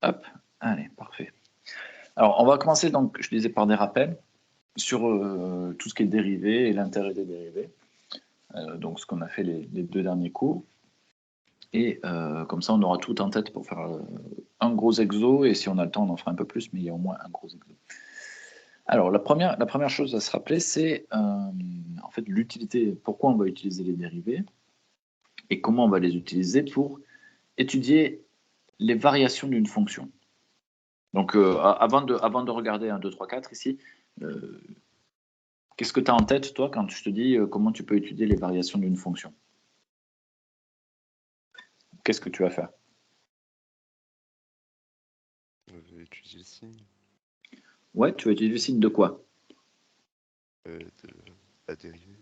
Hop, allez, parfait. Alors, on va commencer, donc, je disais, par des rappels sur tout ce qui est dérivé et l'intérêt des dérivés. Donc, ce qu'on a fait les 2 derniers cours. Et comme ça, on aura tout en tête pour faire un gros exo. Et si on a le temps, on en fera un peu plus, mais il y a au moins un gros exo. Alors, la première chose à se rappeler, c'est en fait l'utilité, pourquoi on va utiliser les dérivés et comment on va les utiliser pour étudier les variations d'une fonction. Donc, avant de regarder 1, 2, 3, 4 ici, qu'est-ce que tu as en tête, toi, quand je te dis comment tu peux étudier les variations d'une fonction? Qu'est-ce que tu vas faire? Je vais utiliser le signe Ouais, tu vas utiliser le signe de quoi? de la dérivée.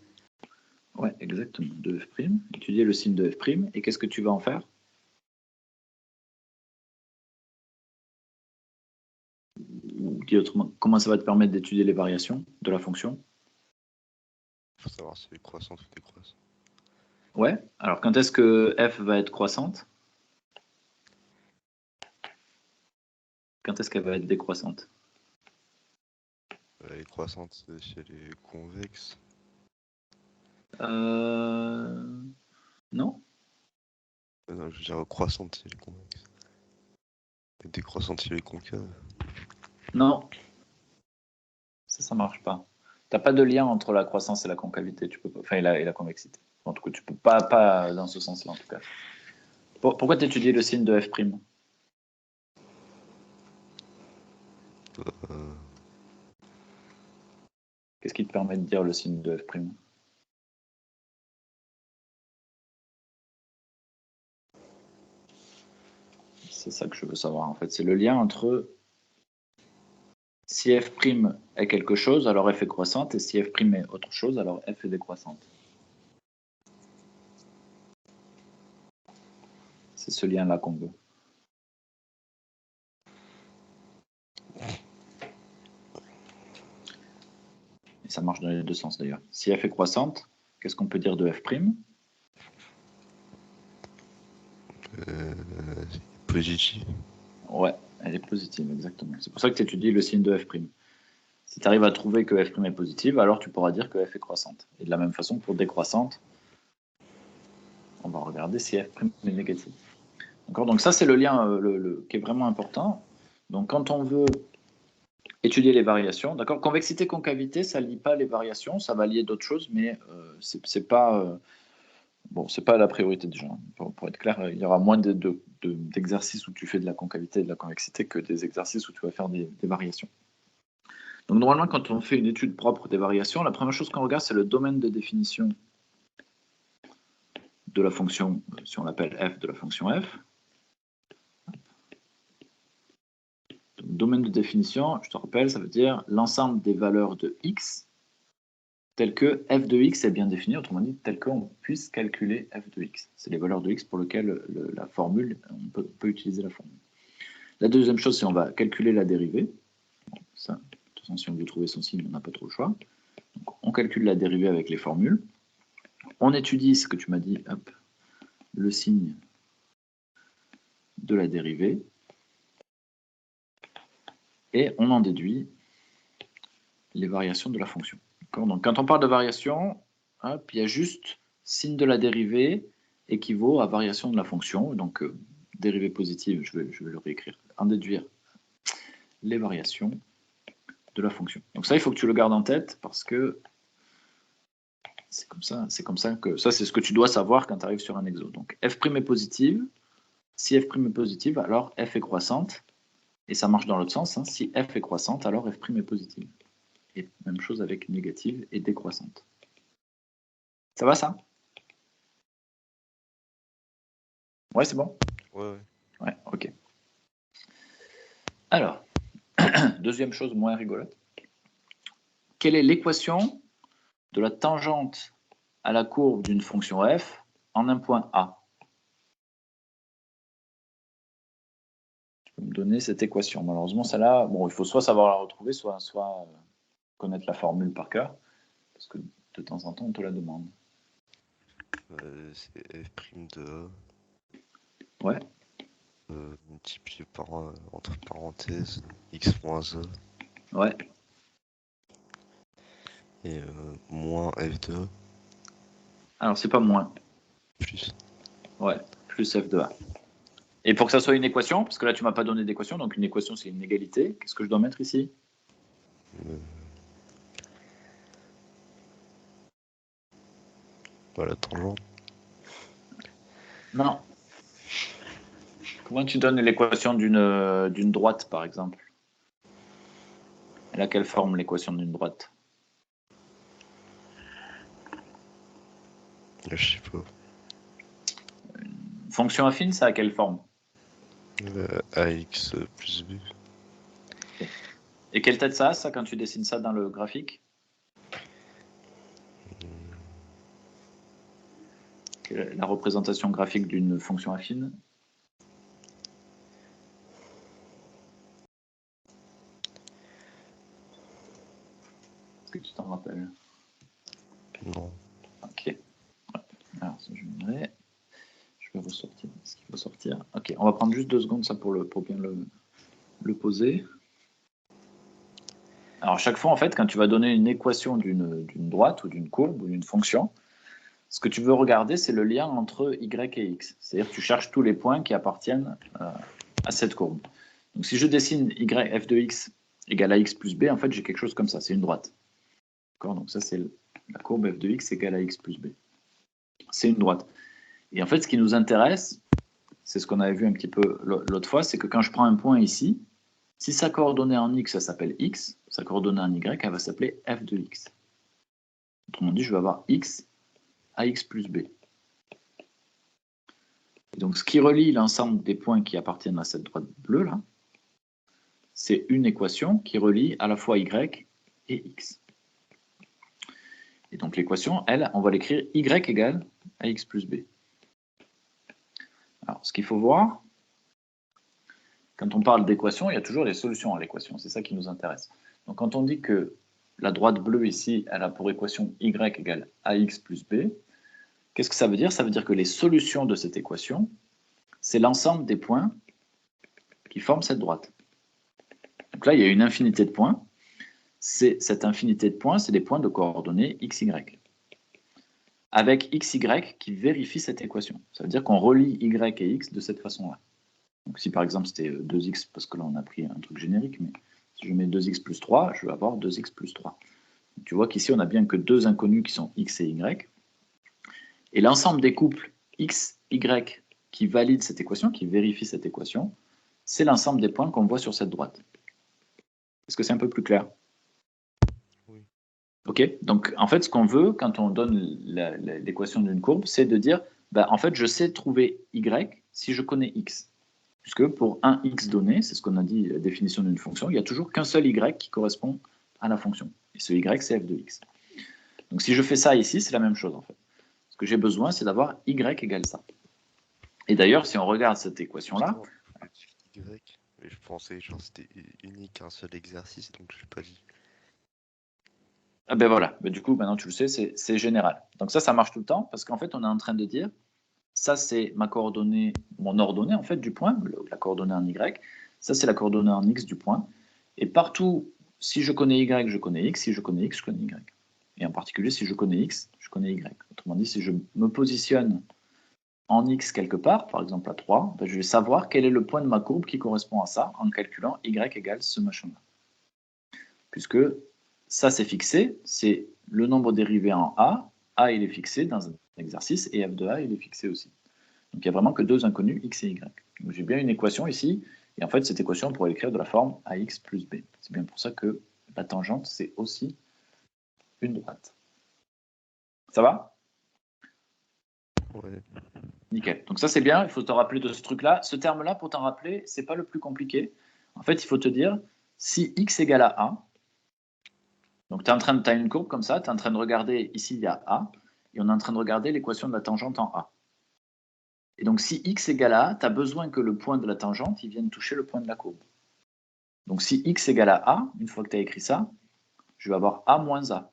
Ouais, exactement, de f'. Étudier le signe de f'. Et qu'est-ce que tu vas en faire? Ou dit autrement, comment ça va te permettre d'étudier les variations de la fonction? Il faut savoir si elle est croissante ou décroissante. Ouais, alors quand est-ce que f va être croissante? Quand est-ce qu'elle va être décroissante? Elle est croissante si elle est convexe. Non? Non, je veux dire croissante si elle est convexe. Et décroissante si elle est concave. Non. Ça marche pas. T'as pas de lien entre la croissance et la concavité, tu peux pas, enfin, et la convexité. En tout cas, tu peux pas dans ce sens-là, en tout cas. Pourquoi tu étudies le signe de f'? Qu'est-ce qui te permet de dire le signe de f'? C'est ça que je veux savoir, en fait. C'est le lien entre si f' est quelque chose, alors f est croissante, et si f' est autre chose, alors f est décroissante. C'est ce lien-là qu'on veut. Et ça marche dans les deux sens, d'ailleurs. Si f est croissante, qu'est-ce qu'on peut dire de f'? Positive. Ouais, elle est positive, exactement. C'est pour ça que tu étudies le signe de f'. Si tu arrives à trouver que f' est positive, alors tu pourras dire que f est croissante. Et de la même façon, pour décroissante, on va regarder si f' est négative. Donc ça, c'est le lien qui est vraiment important. Donc quand on veut étudier les variations, d'accord, convexité, concavité, ça ne lie pas les variations, ça va lier d'autres choses, mais c'est pas c'est pas la priorité des gens. Pour être clair, il y aura moins d'exercices où tu fais de la concavité et de la convexité que des exercices où tu vas faire des variations. Donc normalement, quand on fait une étude propre des variations, la première chose qu'on regarde, c'est le domaine de définition de la fonction, si on l'appelle f de la fonction f. Donc, domaine de définition, je te rappelle, ça veut dire l'ensemble des valeurs de x tel que f de x est bien défini, autrement dit, tel qu'on puisse calculer f de x. C'est les valeurs de x pour lesquelles la formule, on peut utiliser la formule. La deuxième chose, c'est on va calculer la dérivée. Ça, de toute façon, si on veut trouver son signe, on n'a pas trop le choix. Donc, on calcule la dérivée avec les formules. On étudie ce que tu m'as dit, hop, le signe de la dérivée. Et on en déduit les variations de la fonction. Donc, quand on parle de variation, hop, il y a juste signe de la dérivée équivaut à variation de la fonction. Donc, dérivée positive, je vais le réécrire. En déduire les variations de la fonction. Donc ça, il faut que tu le gardes en tête parce que c'est comme ça que ça, c'est ce que tu dois savoir quand tu arrives sur un exo. Donc f' est positive. Si f' est positive, alors f est croissante. Et ça marche dans l'autre sens. Hein. Si f est croissante, alors f' est positive. Et même chose avec négative et décroissante. Ça va, ça? Ouais, c'est bon? Ouais. Ouais, ok. Alors, deuxième chose moins rigolote. Quelle est l'équation de la tangente à la courbe d'une fonction f en un point A? Tu peux me donner cette équation. Malheureusement, celle-là, bon, il faut soit savoir la retrouver, soit connaître la formule par cœur, parce que de temps en temps, on te la demande. C'est f' de A. Ouais. multiplié par, entre parenthèses, x moins e. Ouais. Et moins f de a. Alors, c'est pas moins. Plus. Ouais, plus f de a. Et pour que ça soit une équation, parce que là, tu m'as pas donné d'équation, donc une équation, c'est une égalité. Qu'est-ce que je dois mettre ici? Voilà, tangente. Non. Comment tu donnes l'équation d'une droite, par exemple? Elle a quelle forme, l'équation d'une droite? Je sais pas. Fonction affine, ça a quelle forme? Ax plus b. Et quelle tête ça a, ça, quand tu dessines ça dans le graphique? La représentation graphique d'une fonction affine? Est-ce que tu t'en rappelles? Non. Ok. Alors, ça, je vais ressortir ce qu'il faut sortir. Ok, on va prendre juste 2 secondes ça pour bien le poser. Alors, chaque fois, en fait, quand tu vas donner une équation d'une droite ou d'une courbe ou d'une fonction, ce que tu veux regarder, c'est le lien entre y et x. C'est-à-dire que tu cherches tous les points qui appartiennent à cette courbe. Donc, si je dessine f de x égale à x plus b, en fait, j'ai quelque chose comme ça, c'est une droite. Donc, ça, c'est la courbe f de x égale à x plus b. C'est une droite. Et en fait, ce qui nous intéresse, c'est ce qu'on avait vu un petit peu l'autre fois, c'est que quand je prends un point ici, si sa coordonnée en x, ça s'appelle x, sa coordonnée en y, elle va s'appeler f de x. Autrement dit, je vais avoir x à x plus b. Et donc, ce qui relie l'ensemble des points qui appartiennent à cette droite bleue, là, c'est une équation qui relie à la fois y et x. Et donc, l'équation, elle, on va l'écrire y égale à x plus b. Alors, ce qu'il faut voir, quand on parle d'équation, il y a toujours des solutions à l'équation. C'est ça qui nous intéresse. Donc, quand on dit que la droite bleue ici, elle a pour équation y égale ax plus b, qu'est-ce que ça veut dire? Ça veut dire que les solutions de cette équation, c'est l'ensemble des points qui forment cette droite. Donc là, il y a une infinité de points. Cette infinité de points, c'est des points de coordonnées x, y. Avec x, y qui vérifie cette équation. Ça veut dire qu'on relie y et x de cette façon-là. Donc si par exemple c'était 2x, parce que là on a pris un truc générique, mais si je mets 2x plus 3, je vais avoir 2x plus 3. Donc, tu vois qu'ici on a bien que deux inconnus qui sont x et y. Et l'ensemble des couples x, y qui valident cette équation, qui vérifient cette équation, c'est l'ensemble des points qu'on voit sur cette droite. Est-ce que c'est un peu plus clair? Oui. Ok, donc en fait ce qu'on veut quand on donne l'équation d'une courbe, c'est de dire, bah, en fait je sais trouver y si je connais x. Puisque pour un x donné, c'est ce qu'on a dit, la définition d'une fonction, il n'y a toujours qu'un seul y qui correspond à la fonction. Et ce y, c'est f de x. Donc si je fais ça ici, c'est la même chose en fait. Ce que j'ai besoin, c'est d'avoir y égale ça. Et d'ailleurs, si on regarde cette équation-là... Y, mais je pensais genre c'était unique, un seul exercice, donc je l'ai pas dit. Ah ben voilà, ben du coup, maintenant tu le sais, c'est général. Donc ça marche tout le temps, parce qu'en fait, on est en train de dire, ça c'est ma coordonnée, mon ordonnée en fait du point, la coordonnée en y, ça c'est la coordonnée en x du point, et partout, si je connais y, je connais x, si je connais x, je connais y. Et en particulier, si je connais x, je connais y. Autrement dit, si je me positionne en x quelque part, par exemple à 3, ben je vais savoir quel est le point de ma courbe qui correspond à ça en calculant y égale ce machin-là. Puisque ça c'est fixé, c'est le nombre dérivé en a il est fixé dans un exercice, et f de a il est fixé aussi. Donc il n'y a vraiment que deux inconnus, x et y. Donc j'ai bien une équation ici, et en fait cette équation on pourrait l'écrire de la forme ax plus b. C'est bien pour ça que la tangente c'est aussi une droite. Ça va? Ouais. Nickel. Donc ça c'est bien, il faut te rappeler de ce truc-là. Ce terme-là, pour t'en rappeler, c'est pas le plus compliqué. En fait, il faut te dire, si x égale à a, donc tu as une courbe comme ça, tu es en train de regarder, ici il y a a, et on est en train de regarder l'équation de la tangente en a. Et donc si x égale à a, tu as besoin que le point de la tangente il vienne toucher le point de la courbe. Donc si x égale à a, une fois que tu as écrit ça, je vais avoir a moins a.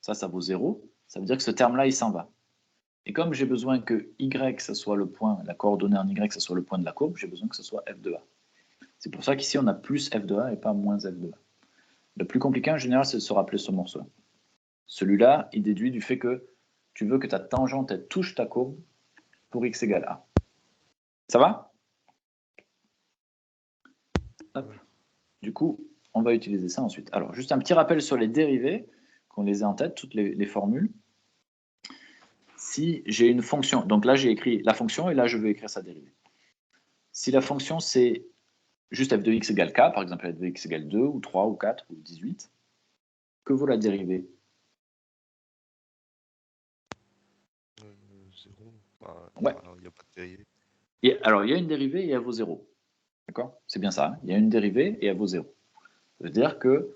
Ça vaut 0, ça veut dire que ce terme-là il s'en va. Et comme j'ai besoin que y, ça soit le point, la coordonnée en y, ça soit le point de la courbe, j'ai besoin que ce soit f de a. C'est pour ça qu'ici, on a plus f de a et pas moins f de a. Le plus compliqué, en général, c'est de se rappeler ce morceau. Celui-là, il déduit du fait que tu veux que ta tangente, elle touche ta courbe pour x égale a. Ça va? Hop. Du coup, on va utiliser ça ensuite. Alors, juste un petit rappel sur les dérivés, qu'on les ait en tête, toutes les formules. Si j'ai une fonction, donc là j'ai écrit la fonction et là je veux écrire sa dérivée. Si la fonction c'est juste f de x égale k, par exemple f de x égale 2 ou 3 ou 4 ou 18, que vaut la dérivée? 0. Bah, Ouais. il n'y a pas de dérivée. Alors il y a une dérivée et elle vaut 0. D'accord? C'est bien ça. Hein, il y a une dérivée et elle vaut 0. Ça veut dire que,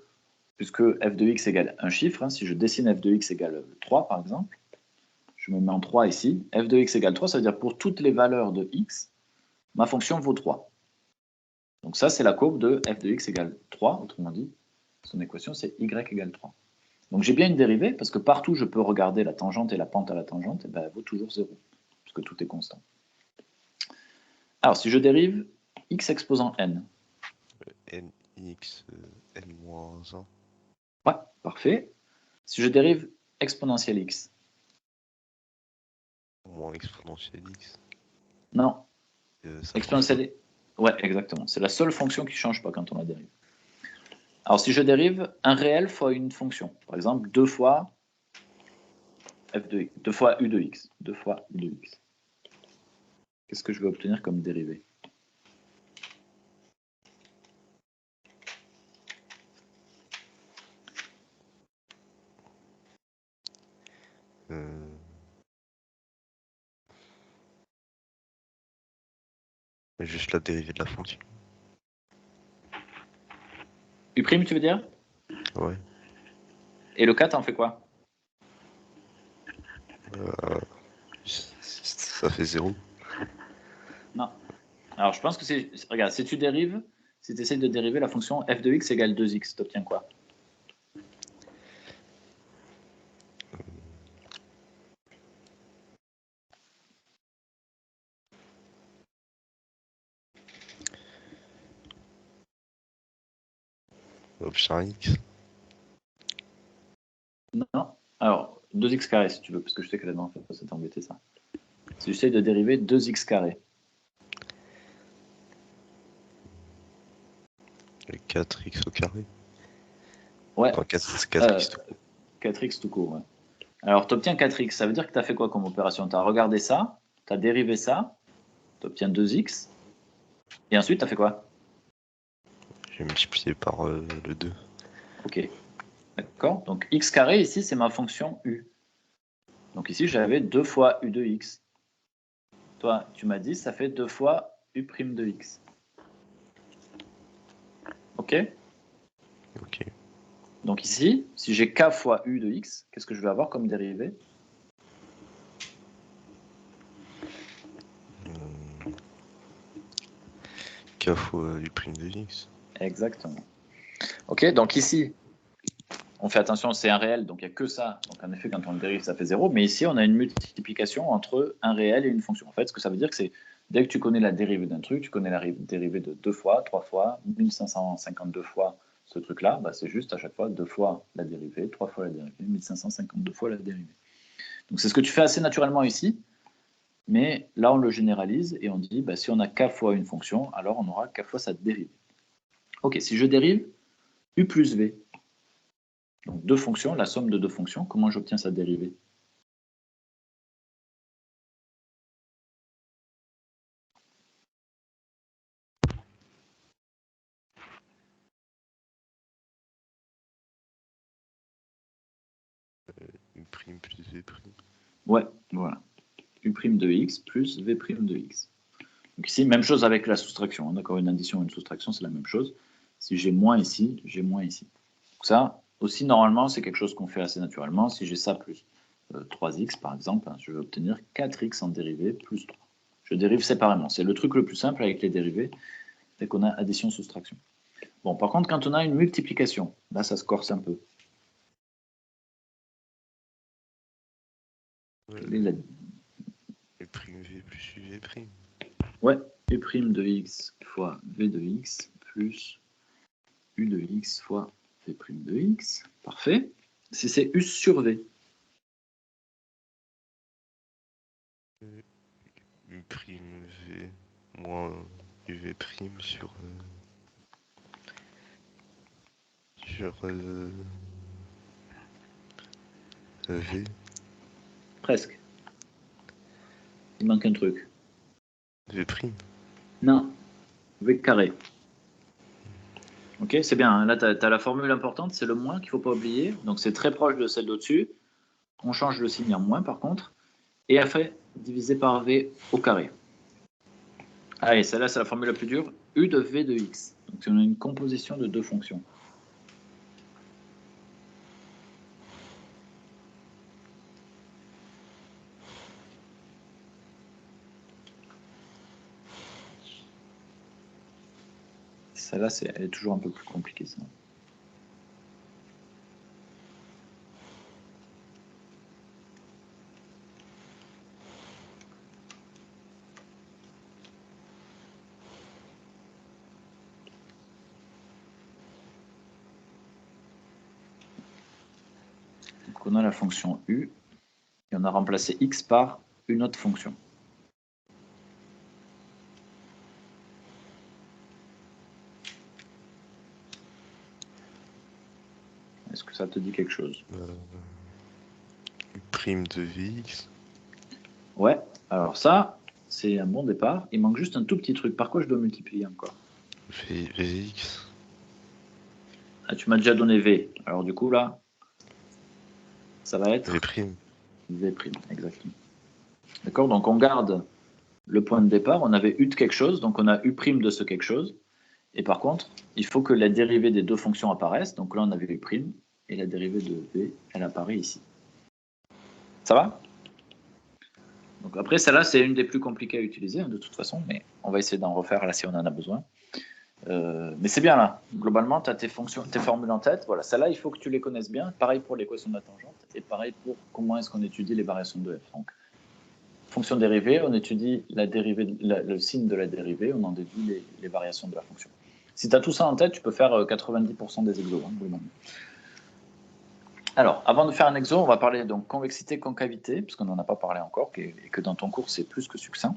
puisque f de x égale un chiffre, hein, si je dessine f de x égale 3 par exemple, je me mets en 3 ici, f de x égale 3, ça veut dire pour toutes les valeurs de x, ma fonction vaut 3. Donc ça, c'est la courbe de f de x égale 3, autrement dit, son équation, c'est y égale 3. Donc j'ai bien une dérivée, parce que partout, je peux regarder la tangente et la pente à la tangente, et ben, elle vaut toujours 0, puisque tout est constant. Alors, si je dérive x exposant n. nx, n-1. Ouais, parfait. Si je dérive exponentielle x. Moins exponentielle x. Non. Ça Exponentielle. Ouais, exactement. C'est la seule fonction qui ne change pas quand on la dérive. Alors, si je dérive un réel fois une fonction, par exemple, 2 fois f de x, 2 fois u de x, 2 fois u de x. Qu'est-ce que je vais obtenir comme dérivée? Juste la dérivée de la fonction. U', tu veux dire? Ouais. Et le 4, t'en fais quoi? Ça fait 0. Non. Alors, je pense que c'est... Regarde, si tu dérives, si tu essaies de dériver la fonction f de x égale 2x, tu obtiens quoi? Option x. Non. Alors, 2x carré, si tu veux, parce que je sais que la dernière fois, ça t'a embêté, ça. Si j'essaie de dériver 2x carré. 4x au carré. Ouais. Enfin, 4x tout court. 4x tout court, ouais. Alors, tu obtiens 4x. Ça veut dire que tu as fait quoi comme opération? Tu as regardé ça, tu as dérivé ça, tu obtiens 2x, et ensuite, tu as fait quoi? J'ai multiplié par le 2. Ok. D'accord. Donc, x carré, ici, c'est ma fonction u. Donc ici, j'avais 2 fois u de x. Toi, tu m'as dit, ça fait 2 fois u' de x. Ok? Ok. Donc ici, si j'ai k fois u de x, qu'est-ce que je vais avoir comme dérivée? K fois u' de x. Exactement. Ok, donc ici, on fait attention, c'est un réel, donc il n'y a que ça. Donc en effet, quand on le dérive, ça fait 0. Mais ici, on a une multiplication entre un réel et une fonction. En fait, ce que ça veut dire, c'est dès que tu connais la dérivée d'un truc, tu connais la dérivée de 2 fois, 3 fois, 1552 fois ce truc-là, bah, c'est juste à chaque fois 2 fois la dérivée, 3 fois la dérivée, 1552 fois la dérivée. Donc c'est ce que tu fais assez naturellement ici. Mais là, on le généralise et on dit, bah, si on a k fois une fonction, alors on aura k fois sa dérivée. Ok, si je dérive u plus v, donc deux fonctions, la somme de deux fonctions, comment j'obtiens sa dérivée? U' plus v'. Ouais, voilà. u' de x plus v' de x. Donc ici, même chose avec la soustraction. D'accord, une addition et une soustraction, c'est la même chose. Si j'ai moins ici, j'ai moins ici. Donc ça, aussi, normalement, c'est quelque chose qu'on fait assez naturellement. Si j'ai ça plus 3x, par exemple, je vais obtenir 4x en dérivée plus 3. Je dérive séparément. C'est le truc le plus simple avec les dérivés, dès qu'on a addition-soustraction. Bon, par contre, quand on a une multiplication, là, ça se corse un peu. Quelle est la prime V plus UV prime. Ouais, U prime de X fois V de X plus U de X fois V prime de X. Parfait. Si c'est U sur V. U prime V moins UV prime sur V. Presque. Il manque un truc. V prime. Non. V carré. Ok, c'est bien. Hein. Là, tu as la formule importante, c'est le moins qu'il ne faut pas oublier. Donc, c'est très proche de celle d'au-dessus. On change le signe en moins, par contre. Et après, divisé par V au carré. Allez, celle-là, c'est la formule la plus dure. U de V de X. Donc, on a une composition de deux fonctions. Celle-là, elle est toujours un peu plus compliquée. Ça. Donc, on a la fonction U et on a remplacé X par une autre fonction. Est-ce que ça te dit quelque chose? U prime de Vx. Ouais, alors ça, c'est un bon départ. Il manque juste un tout petit truc. Par quoi je dois multiplier encore? Vx. Ah, tu m'as déjà donné V. Alors du coup, là, ça va être V prime. V prime, exactement. D'accord? Donc on garde le point de départ. On avait U de quelque chose, donc on a U prime de ce quelque chose. Et par contre, il faut que la dérivée des deux fonctions apparaisse. Donc là, on avait U prime, et la dérivée de V, elle apparaît ici. Ça va? Donc après, celle-là, c'est une des plus compliquées à utiliser, hein, de toute façon, mais on va essayer d'en refaire là si on en a besoin. Mais c'est bien là. Globalement, tu as tes formules en tête. Voilà, celle-là, il faut que tu les connaisses bien. Pareil pour l'équation de la tangente et pareil pour comment est-ce qu'on étudie les variations de f. Donc, fonction dérivée, on étudie la dérivée, le signe de la dérivée, on en déduit les variations de la fonction. Si tu as tout ça en tête, tu peux faire 90% des exos. Hein, globalement. Alors, avant de faire un exo, on va parler donc convexité, concavité, puisqu'on n'en a pas parlé encore, et que dans ton cours, c'est plus que succinct.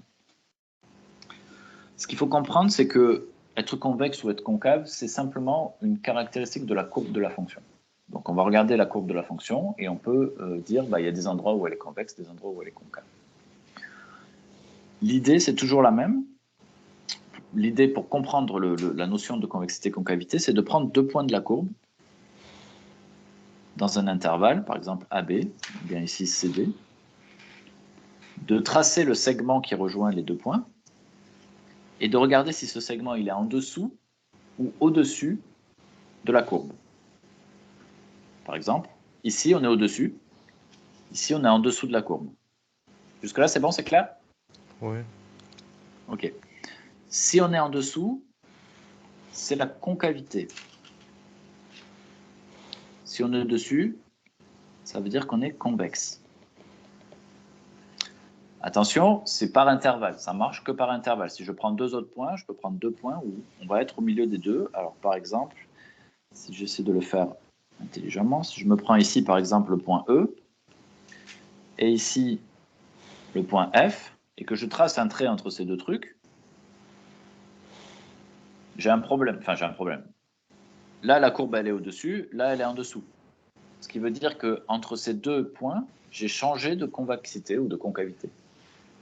Ce qu'il faut comprendre, c'est que être convexe ou être concave, c'est simplement une caractéristique de la courbe de la fonction. Donc on va regarder la courbe de la fonction et on peut dire il y a des endroits où elle est convexe, des endroits où elle est concave. L'idée, c'est toujours la même. L'idée pour comprendre la notion de convexité-concavité, c'est de prendre deux points de la courbe dans un intervalle, par exemple AB, bien ici CD, de tracer le segment qui rejoint les deux points et de regarder si ce segment il est en dessous ou au-dessus de la courbe. Par exemple, ici on est au-dessus, ici on est en dessous de la courbe. Jusque-là c'est bon, c'est clair? Ouais. Ok. Si on est en dessous, c'est la concavité. Si on est au-dessus, ça veut dire qu'on est convexe. Attention, c'est par intervalle, ça marche que par intervalle. Si je prends deux autres points, je peux prendre deux points où on va être au milieu des deux. Alors par exemple, si j'essaie de le faire intelligemment, si je me prends ici par exemple le point E, et ici le point F, et que je trace un trait entre ces deux trucs, j'ai un problème. Enfin, j'ai un problème. Là, la courbe, elle est au-dessus, là, elle est en dessous. Ce qui veut dire qu'entre ces deux points, j'ai changé de convexité ou de concavité.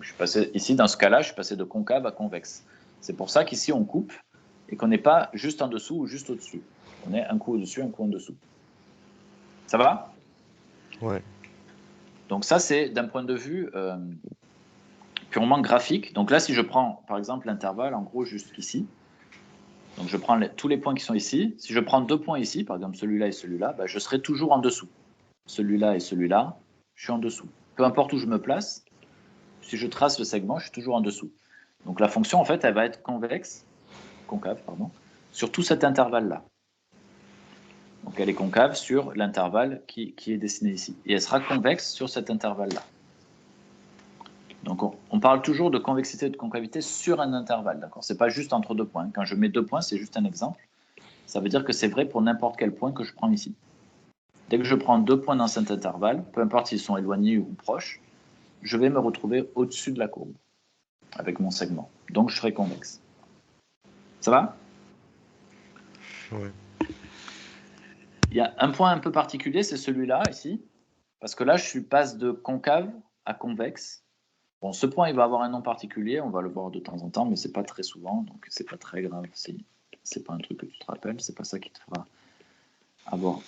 Je suis passé, ici, dans ce cas-là, je suis passé de concave à convexe. C'est pour ça qu'ici, on coupe et qu'on n'est pas juste en dessous ou juste au-dessus. On est un coup au-dessus, un coup en dessous. Ça va? Ouais. Donc ça, c'est d'un point de vue purement graphique. Donc là, si je prends, par exemple, l'intervalle, en gros, jusqu'ici, donc je prends tous les points qui sont ici. Si je prends deux points ici, par exemple celui-là et celui-là, bah, je serai toujours en dessous. Celui-là et celui-là, je suis en dessous. Peu importe où je me place, si je trace le segment, je suis toujours en dessous. Donc la fonction, en fait, elle va être concave, sur tout cet intervalle-là. Donc elle est concave sur l'intervalle qui est dessiné ici. Et elle sera convexe sur cet intervalle-là. Donc, on parle toujours de convexité et de concavité sur un intervalle, d'accord? C'est pas juste entre 2 points. Quand je mets 2 points, c'est juste un exemple. Ça veut dire que c'est vrai pour n'importe quel point que je prends ici. Dès que je prends 2 points dans cet intervalle, peu importe s'ils sont éloignés ou proches, je vais me retrouver au-dessus de la courbe avec mon segment. Donc, je serai convexe. Ça va? Ouais. Il y a un point un peu particulier, c'est celui-là, ici. Parce que là, je passe de concave à convexe. Bon, ce point, il va avoir un nom particulier, on va le voir de temps en temps, mais c'est pas très souvent, donc c'est pas très grave si c'est pas un truc que tu te rappelles, c'est pas ça qui te fera avoir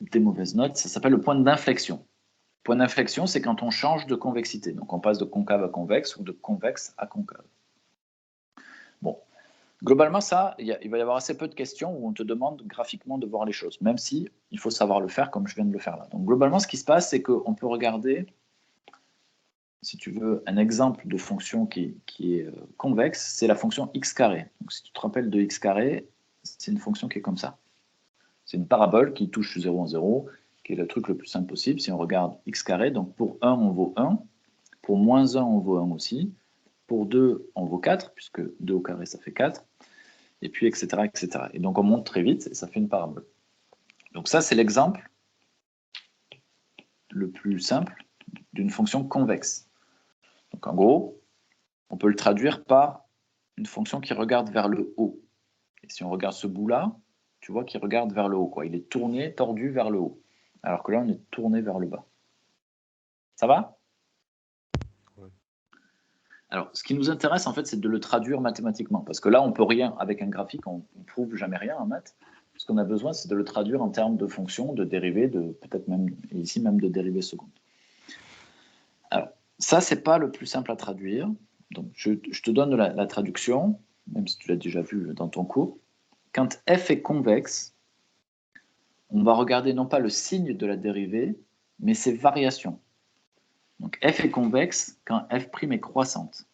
des mauvaises notes. Ça s'appelle le point d'inflexion. Point d'inflexion, c'est quand on change de convexité. Donc on passe de concave à convexe ou de convexe à concave. Bon, globalement, ça, il va y avoir assez peu de questions où on te demande graphiquement de voir les choses, même si il faut savoir le faire comme je viens de le faire là. Donc globalement, ce qui se passe, c'est qu'on peut regarder, si tu veux, un exemple de fonction qui est convexe, c'est la fonction x carré. Donc si tu te rappelles de x carré, c'est une fonction qui est comme ça. C'est une parabole qui touche 0 en 0, qui est le truc le plus simple possible. Si on regarde x carré, donc pour 1, on vaut 1, pour moins 1, on vaut 1 aussi, pour 2, on vaut 4, puisque 2 au carré, ça fait 4, et puis etc., etc. Et donc on monte très vite, et ça fait une parabole. Donc ça, c'est l'exemple le plus simple d'une fonction convexe. Donc en gros, on peut le traduire par une fonction qui regarde vers le haut. Et si on regarde ce bout-là, tu vois qu'il regarde vers le haut, quoi. Il est tourné, tordu vers le haut. Alors que là, on est tourné vers le bas. Ça va? Ouais. Alors, ce qui nous intéresse, en fait, c'est de le traduire mathématiquement. Parce que là, on peut rien, avec un graphique, on ne prouve jamais rien en maths. Ce qu'on a besoin, c'est de le traduire en termes de fonctions, de dérivées, peut-être même, et ici même de dérivées secondes. Alors, ça, c'est pas le plus simple à traduire. Donc, je te donne la traduction, même si tu l'as déjà vu dans ton cours. Quand f est convexe, on va regarder non pas le signe de la dérivée, mais ses variations. Donc f est convexe quand f' est croissante.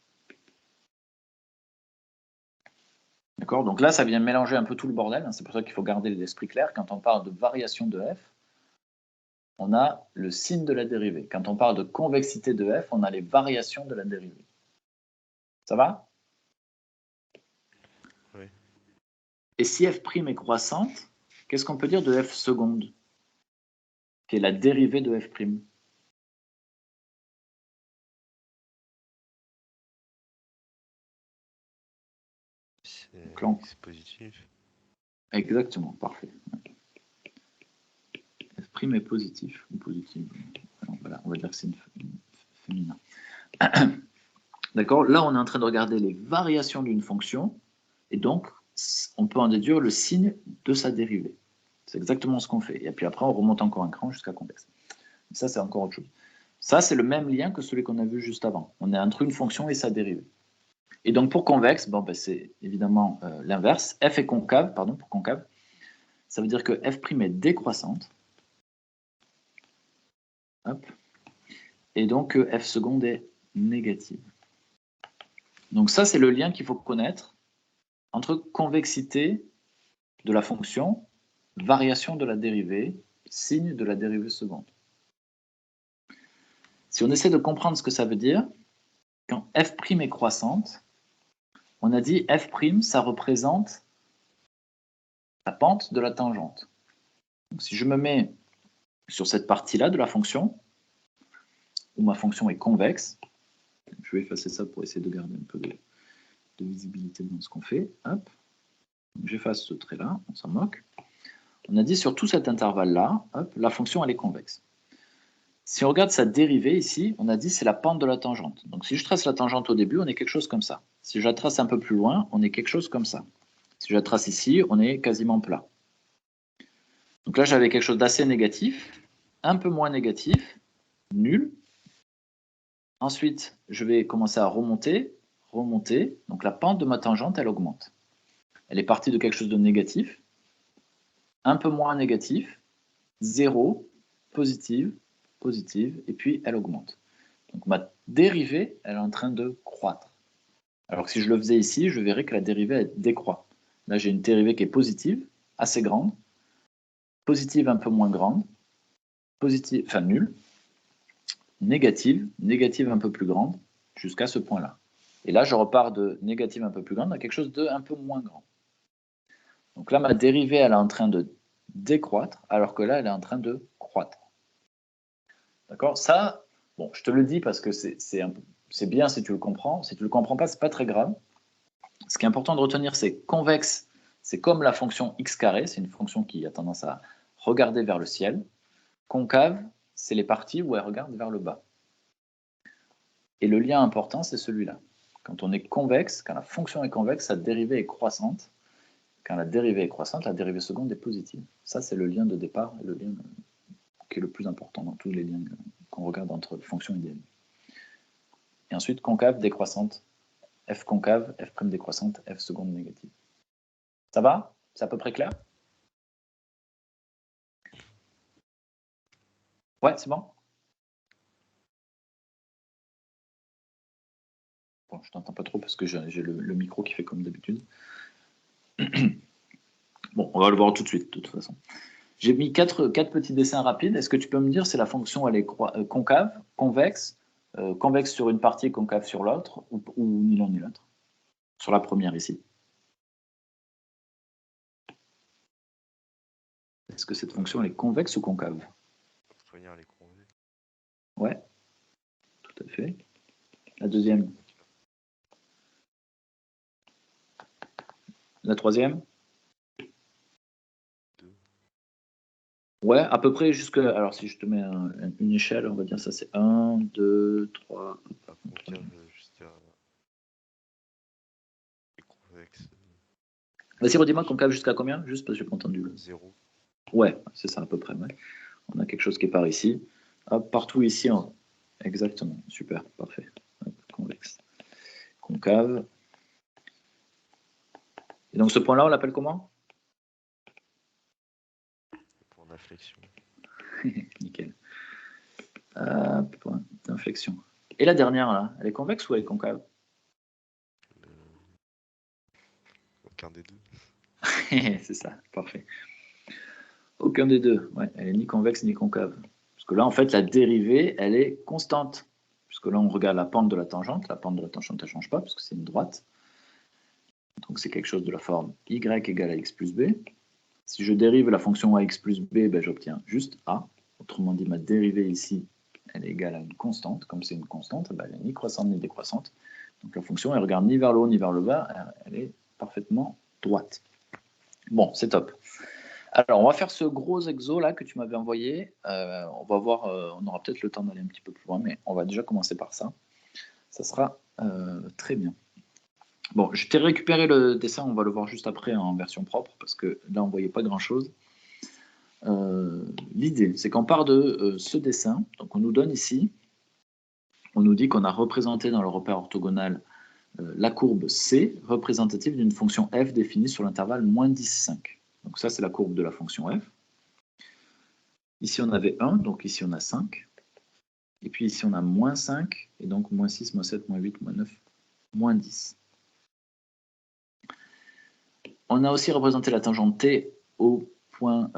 D'accord? Donc là, ça vient mélanger un peu tout le bordel. C'est pour ça qu'il faut garder l'esprit clair. Quand on parle de variation de f, on a le signe de la dérivée. Quand on parle de convexité de f, on a les variations de la dérivée. Ça va? Ouais. Et si f' est croissante, qu'est-ce qu'on peut dire de f seconde, qui est la dérivée de f'? C'est positif. Exactement, parfait. F' est positif ou positive. Alors, voilà, on va dire que c'est une féminin. D'accord? Là, on est en train de regarder les variations d'une fonction, et donc, on peut en déduire le signe de sa dérivée. C'est exactement ce qu'on fait. Et puis après, on remonte encore un cran jusqu'à convexe. Ça, c'est encore autre chose. Ça, c'est le même lien que celui qu'on a vu juste avant. On est entre une fonction et sa dérivée. Et donc, pour convexe, bon, ben, c'est évidemment l'inverse. F est concave, pardon, pour concave. Ça veut dire que f' est décroissante. Hop. Et donc, f seconde est négative. Donc ça, c'est le lien qu'il faut connaître entre convexité de la fonction, variation de la dérivée, signe de la dérivée seconde. Si on essaie de comprendre ce que ça veut dire, quand f' est croissante, on a dit f', ça représente la pente de la tangente. Donc si je me mets sur cette partie-là de la fonction, où ma fonction est convexe, je vais effacer ça pour essayer de garder un peu de visibilité dans ce qu'on fait. Hop, j'efface ce trait-là, on s'en moque. On a dit sur tout cet intervalle-là, la fonction elle est convexe. Si on regarde sa dérivée ici, on a dit c'est la pente de la tangente. Donc si je trace la tangente au début, on est quelque chose comme ça. Si je la trace un peu plus loin, on est quelque chose comme ça. Si je la trace ici, on est quasiment plat. Donc là, j'avais quelque chose d'assez négatif, un peu moins négatif, nul. Ensuite, je vais commencer à remonter. Donc la pente de ma tangente, elle augmente. Elle est partie de quelque chose de négatif, un peu moins négatif, 0, positive, positive, et puis elle augmente. Donc ma dérivée, elle est en train de croître. Alors que si je le faisais ici, je verrais que la dérivée, elle décroît. Là, j'ai une dérivée qui est positive, assez grande, positive un peu moins grande, positive, enfin nulle, négative un peu plus grande, jusqu'à ce point-là. Et là, je repars de négative un peu plus grande à quelque chose de un peu moins grand. Donc là, ma dérivée, elle est en train de décroître, alors que là, elle est en train de croître. D'accord? Ça, bon, je te le dis parce que c'est bien si tu le comprends. Si tu ne le comprends pas, ce n'est pas très grave. Ce qui est important de retenir, c'est convexe, c'est comme la fonction x carré, c'est une fonction qui a tendance à regarder vers le ciel. Concave, c'est les parties où elle regarde vers le bas. Et le lien important, c'est celui-là. Quand on est convexe, quand la fonction est convexe, sa dérivée est croissante. Quand la dérivée est croissante, la dérivée seconde est positive. Ça, c'est le lien de départ et le lien qui est le plus important dans tous les liens qu'on regarde entre fonction et dérivée. Et ensuite, concave décroissante, f concave, f' décroissante, f seconde négative. Ça va? C'est à peu près clair? Ouais, c'est bon? Bon, je t'entends pas trop parce que j'ai le micro qui fait comme d'habitude. Bon, on va le voir tout de suite, de toute façon. J'ai mis quatre petits dessins rapides. Est-ce que tu peux me dire si la fonction elle est concave, convexe, convexe sur une partie, concave sur l'autre, ou ni l'un ni l'autre? Sur la première ici. Est-ce que cette fonction elle est convexe ou concave? La première, elle est convexe. Ouais, tout à fait. La deuxième? La troisième? 2. Ouais, à peu près jusque... Alors, si je te mets une échelle, on va dire ça, c'est 1, 2, 3... La concave jusqu'à... est convexe. Vas-y, redis-moi concave jusqu'à combien? Juste parce que j'ai pas entendu. 0. Ouais, c'est ça à peu près. Ouais. On a quelque chose qui est par ici. Hop, partout ici. Exactement, super, parfait. Hop, convexe. Concave. Et donc ce point-là, on l'appelle comment? Point d'inflexion. Nickel. Point d'inflexion. Et la dernière, là, elle est convexe ou elle est concave? Aucun des deux. C'est ça, parfait. Aucun des deux. Ouais, elle est ni convexe ni concave. Parce que là, en fait, la dérivée, elle est constante. Puisque là, on regarde la pente de la tangente. La pente de la tangente, elle ne change pas, parce que c'est une droite. Donc, c'est quelque chose de la forme y égale à x plus b. Si je dérive la fonction ax plus b, ben, j'obtiens juste a. Autrement dit, ma dérivée ici, elle est égale à une constante. Comme c'est une constante, ben, elle n'est ni croissante ni décroissante. Donc, la fonction, elle ne regarde ni vers le haut ni vers le bas. Elle est parfaitement droite. Bon, c'est top. Alors, on va faire ce gros exo là que tu m'avais envoyé. On va voir, on aura peut-être le temps d'aller un petit peu plus loin, mais on va déjà commencer par ça. Ça sera très bien. Bon, je t'ai récupéré le dessin, on va le voir juste après en version propre, parce que là, on ne voyait pas grand-chose. L'idée, c'est qu'on part de ce dessin. Donc, on nous donne ici, on nous dit qu'on a représenté dans le repère orthogonal la courbe C, représentative d'une fonction f définie sur l'intervalle moins 10, 5. Donc ça, c'est la courbe de la fonction f. Ici, on avait 1, donc ici, on a 5. Et puis ici, on a moins 5, et donc moins 6, moins 7, moins 8, moins 9, moins 10. On a aussi représenté la tangente T au point...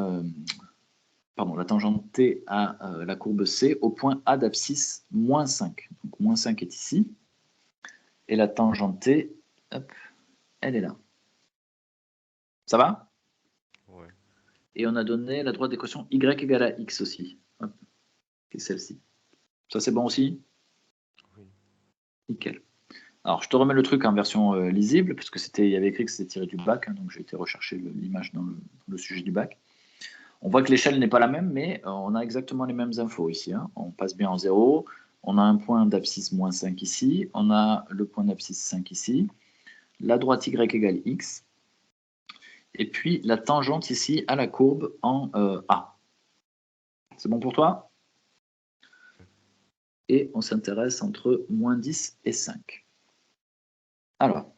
la tangente T à la courbe C au point A d'abscisse moins 5. Donc moins 5 est ici. Et la tangente T, hop, elle est là. Ça va? Ouais. Et on a donné la droite d'équation y égale à x aussi. Hop, qui est celle-ci. Ça, c'est bon aussi? Oui. Nickel. Alors, je te remets le truc en version lisible, parce que il y avait écrit que c'était tiré du bac, hein, donc j'ai été rechercher l'image dans le sujet du bac. On voit que l'échelle n'est pas la même, mais on a exactement les mêmes infos ici. Hein. On passe bien en 0, on a un point d'abscisse moins 5 ici, on a le point d'abscisse 5 ici, la droite y égale x, et puis la tangente ici à la courbe en A. C'est bon pour toi? Et on s'intéresse entre moins 10 et 5. Alors,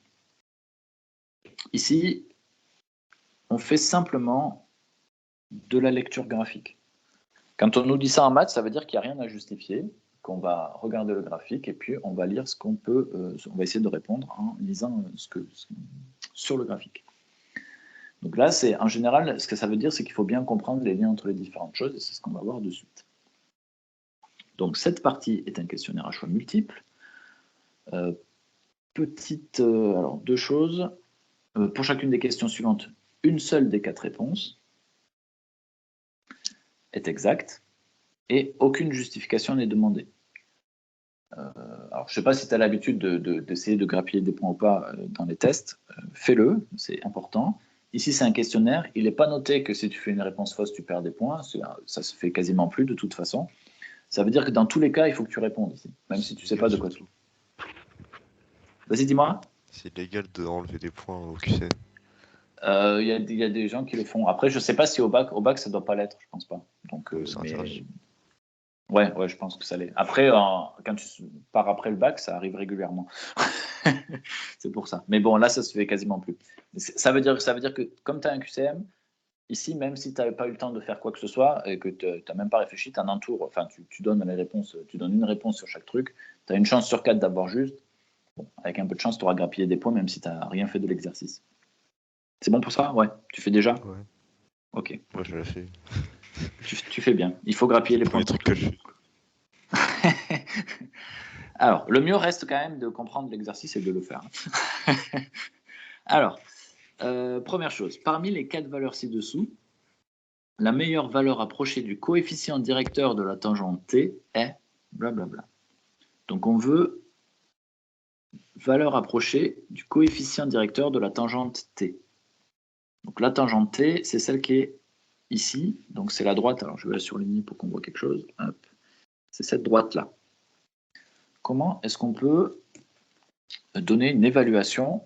ici, on fait simplement de la lecture graphique. Quand on nous dit ça en maths, ça veut dire qu'il n'y a rien à justifier, qu'on va regarder le graphique et puis on va lire ce qu'on peut, on va essayer de répondre en lisant sur le graphique. Donc là, c'est en général, ce que ça veut dire, c'est qu'il faut bien comprendre les liens entre les différentes choses et c'est ce qu'on va voir de suite. Donc cette partie est un questionnaire à choix multiples. Alors, deux choses. Pour chacune des questions suivantes, une seule des 4 réponses est exacte et aucune justification n'est demandée. Alors, je ne sais pas si tu as l'habitude d'essayer de grappiller des points ou pas dans les tests. Fais-le, c'est important. Ici, c'est un questionnaire. Il n'est pas noté que si tu fais une réponse fausse, tu perds des points. Ça se fait quasiment plus de toute façon. Ça veut dire que dans tous les cas, il faut que tu répondes ici, même si tu ne sais pas de quoi tout. Vas-y, dis-moi. C'est légal d'enlever des points au QCM. Il y a des gens qui le font. Après, je ne sais pas si au bac, ça ne doit pas l'être, je ne pense pas. Donc, c'est interdit. Ouais, je pense que ça l'est. Après, quand tu pars après le bac, ça arrive régulièrement. C'est pour ça. Mais bon, là, ça se fait quasiment plus. Ça veut dire que comme tu as un QCM, ici, même si tu n'avais pas eu le temps de faire quoi que ce soit et que tu n'as même pas réfléchi, tu en entoures, enfin, tu donnes les réponses, tu donnes une réponse sur chaque truc, tu as une chance sur 4 d'avoir juste. Bon, avec un peu de chance, tu auras grappillé des points même si tu n'as rien fait de l'exercice. C'est bon pour ça? Ouais. Tu fais déjà? Ouais. Ok. Moi, je l'ai fait. Tu fais bien. Il faut grappiller les points. Le truc que je fais. Alors, le mieux reste quand même de comprendre l'exercice et de le faire. Alors, première chose, parmi les 4 valeurs ci-dessous, la meilleure valeur approchée du coefficient directeur de la tangente t est blablabla. Donc, on veut valeur approchée du coefficient directeur de la tangente t. Donc, la tangente t, c'est celle qui est ici. Donc, c'est la droite. Alors, je vais la surligner pour qu'on voit quelque chose. Hop. C'est cette droite-là. Comment est-ce qu'on peut donner une évaluation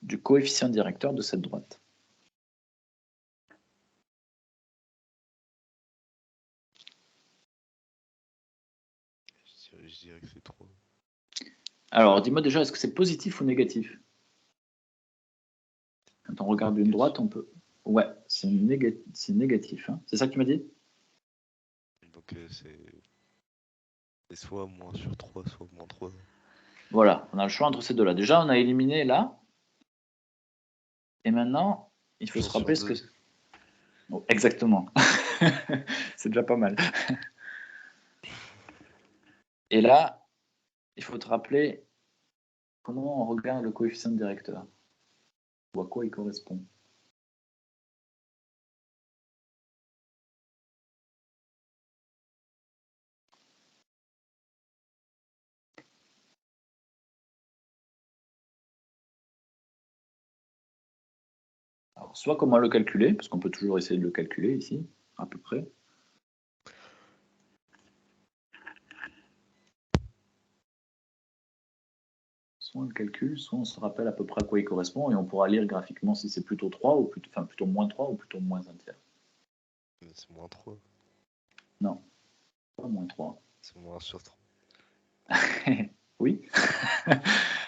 du coefficient directeur de cette droite? Je dirais que c'est 3. Alors, dis-moi déjà, est-ce que c'est positif ou négatif? Quand on regarde une droite, on peut... Ouais, c'est négatif. Hein. C'est ça que tu m'as dit? Donc, c'est soit moins sur 3, soit moins 3. Voilà, on a le choix entre ces deux-là. Déjà, on a éliminé là. Et maintenant, il faut se rappeler ce que... Oh, exactement. C'est déjà pas mal. Et là, il faut te rappeler comment on regarde le coefficient directeur. Ou à quoi il correspond. Alors, soit comment le calculer, parce qu'on peut toujours essayer de le calculer ici, à peu près. Soit on le calcule, soit on se rappelle à peu près à quoi il correspond et on pourra lire graphiquement si c'est plutôt 3 ou plutôt moins 3 ou plutôt moins un tiers. C'est moins 3. Non, pas moins 3. C'est moins 1 sur 3. Oui.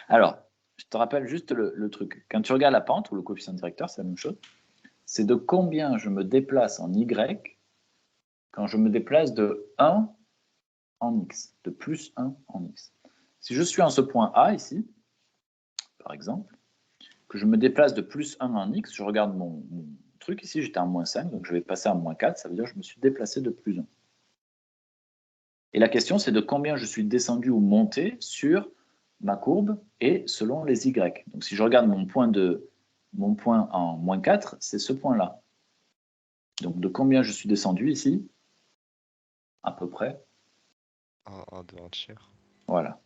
Alors, je te rappelle juste le truc. Quand tu regardes la pente ou le coefficient directeur, c'est la même chose. C'est de combien je me déplace en Y quand je me déplace de 1 en X, de plus 1 en X. Si je suis en ce point A ici, par exemple, que je me déplace de plus 1 en X, je regarde mon truc ici, j'étais à moins 5, donc je vais passer à moins 4, ça veut dire que je me suis déplacé de plus 1. Et la question, c'est de combien je suis descendu ou monté sur ma courbe et selon les Y. Donc si je regarde mon point en moins 4, c'est ce point-là. Donc de combien je suis descendu ici? À peu près. 1 de 1 tiers. Voilà.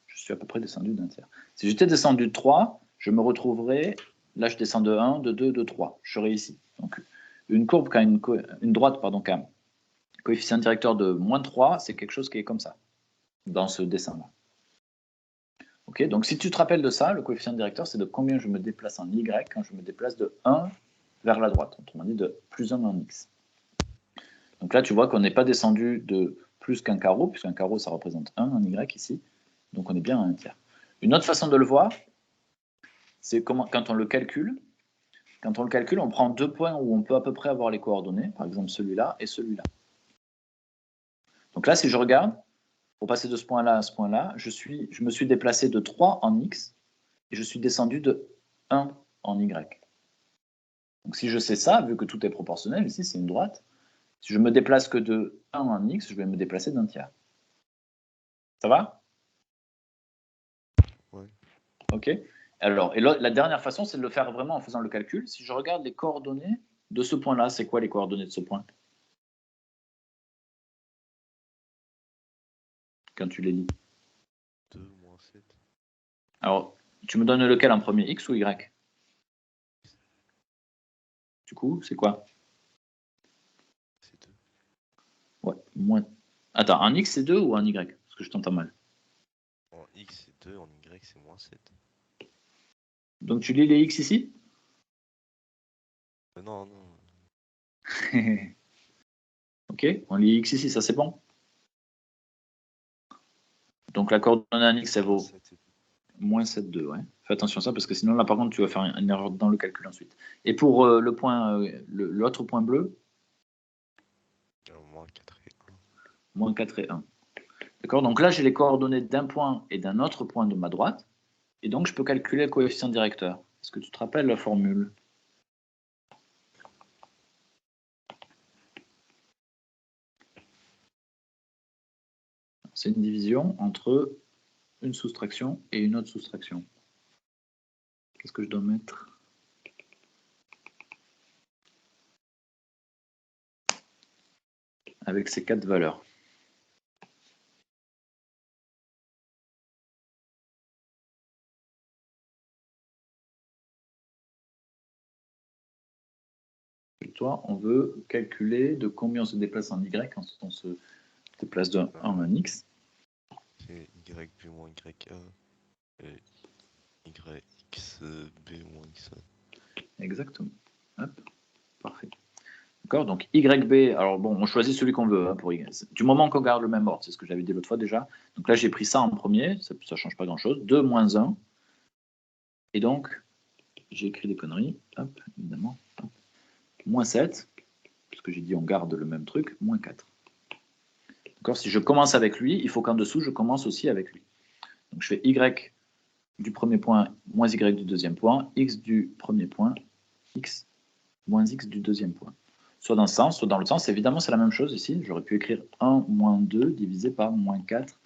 Je suis à peu près descendu d'un tiers. Si j'étais descendu de 3, je me retrouverais, là je descends de 1, de 2, de 3. Je serais ici. Donc une courbe qui a une droite, pardon, qui a un coefficient directeur de moins 3, c'est quelque chose qui est comme ça, dans ce dessin-là. Okay, donc si tu te rappelles de ça, le coefficient directeur, c'est de combien je me déplace en Y quand je me déplace de 1 vers la droite, autrement dit de plus 1 en X. Donc là, tu vois qu'on n'est pas descendu de plus qu'un carreau, puisqu'un carreau, ça représente 1 en Y ici, donc on est bien à un tiers. Une autre façon de le voir, c'est quand on le calcule. Quand on le calcule, on prend 2 points où on peut à peu près avoir les coordonnées, par exemple celui-là et celui-là. Donc là, si je regarde, pour passer de ce point-là à ce point-là, je me suis déplacé de 3 en X et je suis descendu de 1 en Y. Donc si je sais ça, vu que tout est proportionnel, ici c'est une droite, si je me déplace que de 1 en X, je vais me déplacer d'un tiers. Ça va? Ouais. Ok. Alors, et la dernière façon, c'est de le faire vraiment en faisant le calcul. Si je regarde les coordonnées de ce point-là, c'est quoi les coordonnées de ce point? Quand tu les lis. 2 moins 7. Alors, tu me donnes lequel en premier, X ou Y? Du coup, c'est quoi? C'est 2. Ouais, moins. Attends, en X c'est 2 ou en Y? Parce que je t'entends mal. En X c'est 2, en Y c'est moins 7. Donc tu lis les X ici? Non, non. Ok, on lit X ici, ça c'est bon? Donc la coordonnée en X, elle vaut moins 7, 2, ouais. Fais attention à ça, parce que sinon là par contre tu vas faire une erreur dans le calcul ensuite. Et pour le point, l'autre point bleu? Moins 4 et 1. Moins 4 et 1. D'accord, donc là j'ai les coordonnées d'un point et d'un autre point de ma droite, et donc je peux calculer le coefficient directeur. Est-ce que tu te rappelles la formule? C'est une division entre une soustraction et une autre soustraction. Qu'est-ce que je dois mettre? Avec ces 4 valeurs. Toi, on veut calculer de combien on se déplace en Y quand on se déplace de 1 en X. C'est YB moins YA et YXB moins XA. Exactement. Hop, parfait. D'accord, donc YB, alors bon, on choisit celui qu'on veut pour Y. Du moment qu'on garde le même ordre, c'est ce que j'avais dit l'autre fois déjà. Donc là, j'ai pris ça en premier, ça ne change pas grand-chose. 2 moins 1. Et donc, j'ai écrit des conneries. Hop, évidemment. Hop. Moins 7, parce que j'ai dit on garde le même truc, moins 4. D'accord, si je commence avec lui, il faut qu'en dessous, je commence aussi avec lui. Donc je fais Y du premier point moins Y du deuxième point, X du premier point, X moins X du deuxième point. Soit dans ce sens, soit dans l'autre sens. Évidemment, c'est la même chose ici. J'aurais pu écrire 1 moins 2 divisé par moins 4